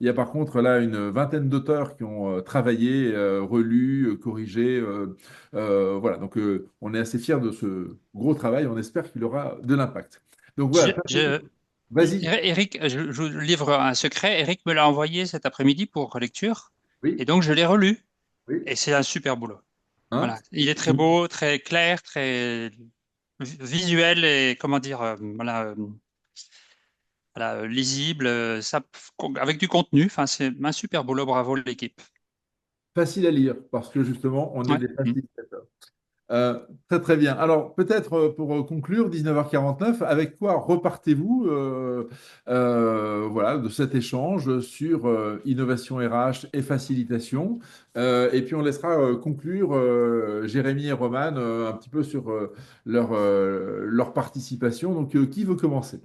il y a par contre là une vingtaine d'auteurs qui ont travaillé, relu, corrigé. Voilà. Donc on est assez fiers de ce gros travail. On espère qu'il aura de l'impact. Donc voilà. Vas-y. Eric, je vous livre un secret. Eric me l'a envoyé cet après-midi pour lecture. Oui. Et donc, je l'ai relu. Oui. Et c'est un super boulot. Hein? Voilà. Il est très beau, très clair, très visuel et, comment dire, voilà, lisible, ça, avec du contenu. Enfin, c'est un super boulot. Bravo, l'équipe. Facile à lire parce que justement, on est Ouais. des facilitateurs. Très très bien. Alors peut-être pour conclure, 19h49, avec quoi repartez-vous voilà, de cet échange sur innovation RH et facilitation? Et puis on laissera conclure Jérémy et Roman un petit peu sur leur participation. Donc qui veut commencer?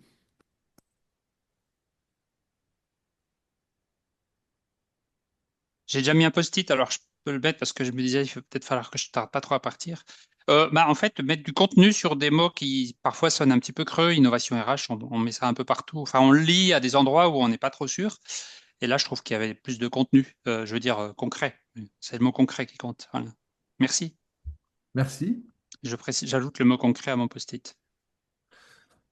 J'ai déjà mis un post-it, alors je peux le mettre parce que je me disais, il va peut-être falloir que je tarde pas trop à partir. En fait, mettre du contenu sur des mots qui parfois sonnent un petit peu creux, innovation RH, on met ça un peu partout. Enfin, on le lit à des endroits où on n'est pas trop sûr. Et là, je trouve qu'il y avait plus de contenu, je veux dire concret. C'est le mot concret qui compte. Voilà. Merci. Merci. Je précise, j'ajoute le mot concret à mon post-it.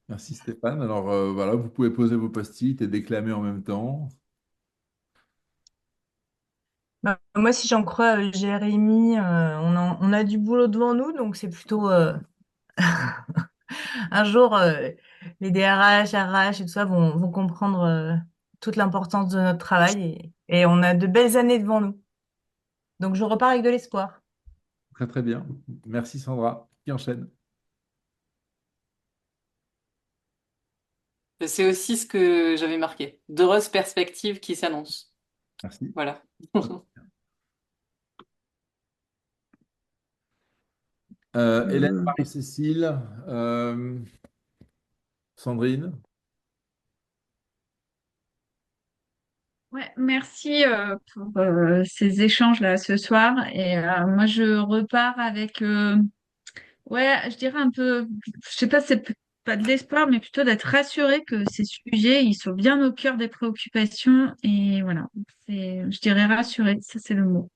Merci Stéphane. Alors voilà, vous pouvez poser vos post-it et déclamer en même temps. Bah, moi, si j'en crois Jérémy, on a du boulot devant nous, donc c'est plutôt un jour, les DRH, RH et tout ça vont comprendre toute l'importance de notre travail et on a de belles années devant nous. Donc je repars avec de l'espoir. Très très bien. Merci Sandra. Qui enchaîne? C'est aussi ce que j'avais marqué. D'heureuses perspectives qui s'annoncent. Merci. Voilà. Hélène, Marie-Cécile, Sandrine. Ouais, merci pour ces échanges-là ce soir. Et moi, je repars avec, ouais, je dirais un peu, je sais pas, pas de l'espoir, mais plutôt d'être rassuré que ces sujets, ils sont bien au cœur des préoccupations. Et voilà, je dirais rassuré, ça c'est le mot.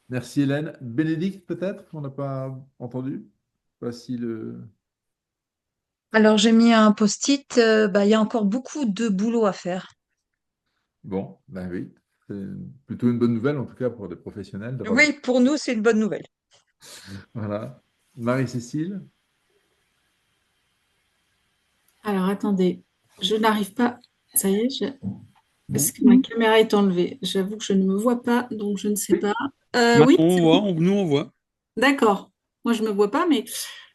Merci Hélène. Bénédicte peut-être, on n'a pas entendu. Voici le... Alors, j'ai mis un post-it. Il y a encore beaucoup de boulot à faire. Bon, ben oui. C'est plutôt une bonne nouvelle en tout cas pour des professionnels d'avoir... Oui, pour nous, c'est une bonne nouvelle. Voilà. Marie-Cécile. Alors, attendez, je n'arrive pas. Ça y est, est-ce que ma Mhm. caméra est enlevée? J'avoue que je ne me vois pas, donc je ne sais Oui. pas. Maintenant, Oui, on c'est voit, bon. nous on voit. D'accord. Moi, je me vois pas, mais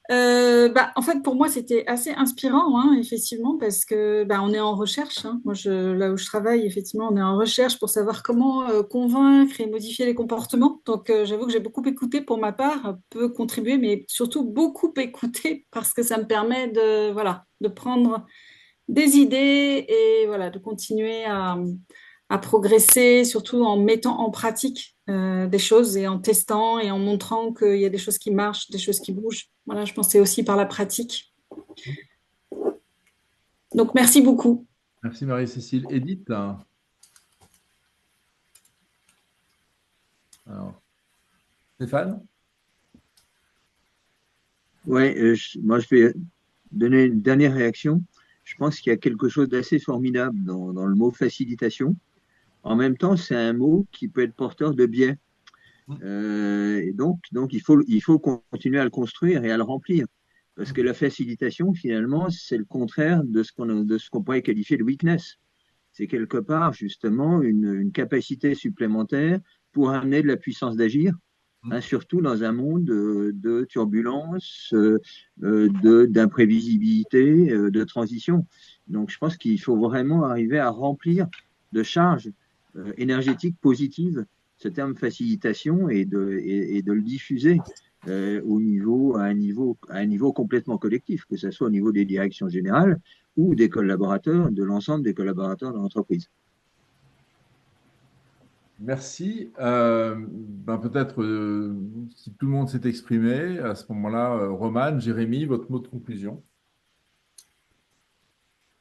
en fait, pour moi, c'était assez inspirant, hein, effectivement, parce que on est en recherche, hein. Moi, là où je travaille, effectivement, on est en recherche pour savoir comment convaincre et modifier les comportements. Donc, j'avoue que j'ai beaucoup écouté pour ma part, peu contribué, mais surtout beaucoup écouté parce que ça me permet de, voilà, de prendre des idées et voilà, de continuer à progresser, surtout en mettant en pratique des choses et en testant et en montrant qu'il y a des choses qui marchent, des choses qui bougent. Voilà, je pense que c'est aussi par la pratique. Donc, merci beaucoup. Merci Marie-Cécile. Edith. Alors, Stéphane. Ouais, moi je vais donner une dernière réaction. Je pense qu'il y a quelque chose d'assez formidable dans le mot facilitation. En même temps, c'est un mot qui peut être porteur de biais. Et donc il faut continuer à le construire et à le remplir. Parce que la facilitation, finalement, c'est le contraire de ce qu'on pourrait qualifier de weakness. C'est quelque part, justement, une capacité supplémentaire pour amener de la puissance d'agir, hein, surtout dans un monde de turbulence, d'imprévisibilité, de transition. Donc, je pense qu'il faut vraiment arriver à remplir de charges énergétiques positives ce terme facilitation et de le diffuser à un niveau complètement collectif, que ce soit au niveau des directions générales ou des collaborateurs, de l'ensemble des collaborateurs de l'entreprise. Merci. Peut-être si tout le monde s'est exprimé, à ce moment-là, Romane, Jérémy, votre mot de conclusion.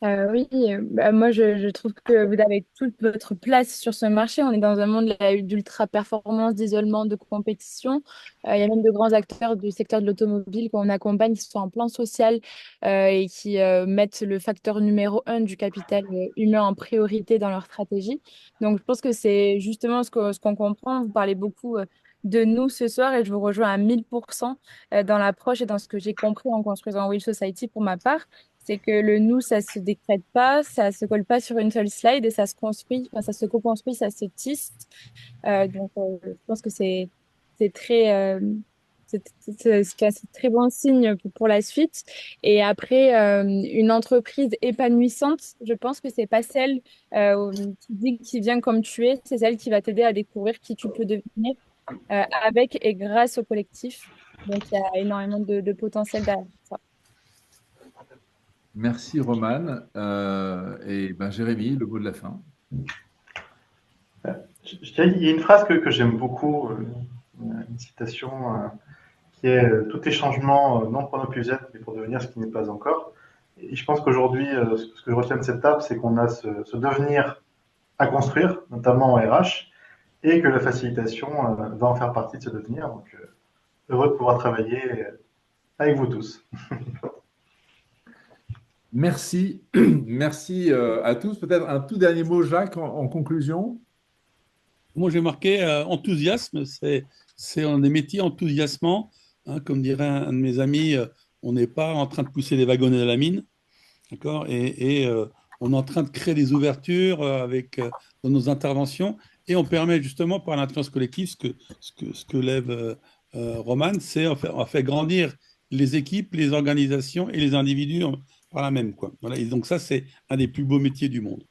Oui, moi je trouve que vous avez toute votre place sur ce marché. On est dans un monde là, d'ultra performance, d'isolement, de compétition. Il y a même de grands acteurs du secteur de l'automobile qu'on accompagne qui sont en plan social et qui mettent le facteur numéro un du capital humain en priorité dans leur stratégie. Donc je pense que c'est justement ce qu'on comprend. Vous parlez beaucoup de nous ce soir et je vous rejoins à 1000% dans l'approche et dans ce que j'ai compris en construisant Will Society pour ma part. C'est que le nous, ça se décrète pas, ça se colle pas sur une seule slide et ça se construit, enfin, ça se co-construit, ça se tisse. Je pense que c'est très c'est très bon signe pour la suite. Et après, une entreprise épanouissante, je pense que c'est pas celle qui dit qui vient comme tu es, c'est celle qui va t'aider à découvrir qui tu peux devenir avec et grâce au collectif. Donc il y a énormément de potentiel derrière ça. Merci Romane. Jérémy, le mot de la fin. Je dirais qu'il y a une phrase que j'aime beaucoup, une citation qui est tous les changements non pour ne plus être, mais pour devenir ce qui n'est pas encore. Et je pense qu'aujourd'hui, ce que je retiens de cette table, c'est qu'on a ce devenir à construire, notamment en RH, et que la facilitation va en faire partie de ce devenir. Donc, heureux de pouvoir travailler avec vous tous. Merci, merci à tous. Peut-être un tout dernier mot, Jacques, en conclusion. Moi, j'ai marqué enthousiasme, c'est un des métiers enthousiasmants. Hein, comme dirait un de mes amis, on n'est pas en train de pousser des wagonnets à la mine, d'accord? On est en train de créer des ouvertures dans nos interventions et on permet justement par l'intelligence collective, ce que lève Roman, c'est on fait grandir les équipes, les organisations et les individus par la même, quoi. Voilà. Et donc ça, c'est un des plus beaux métiers du monde.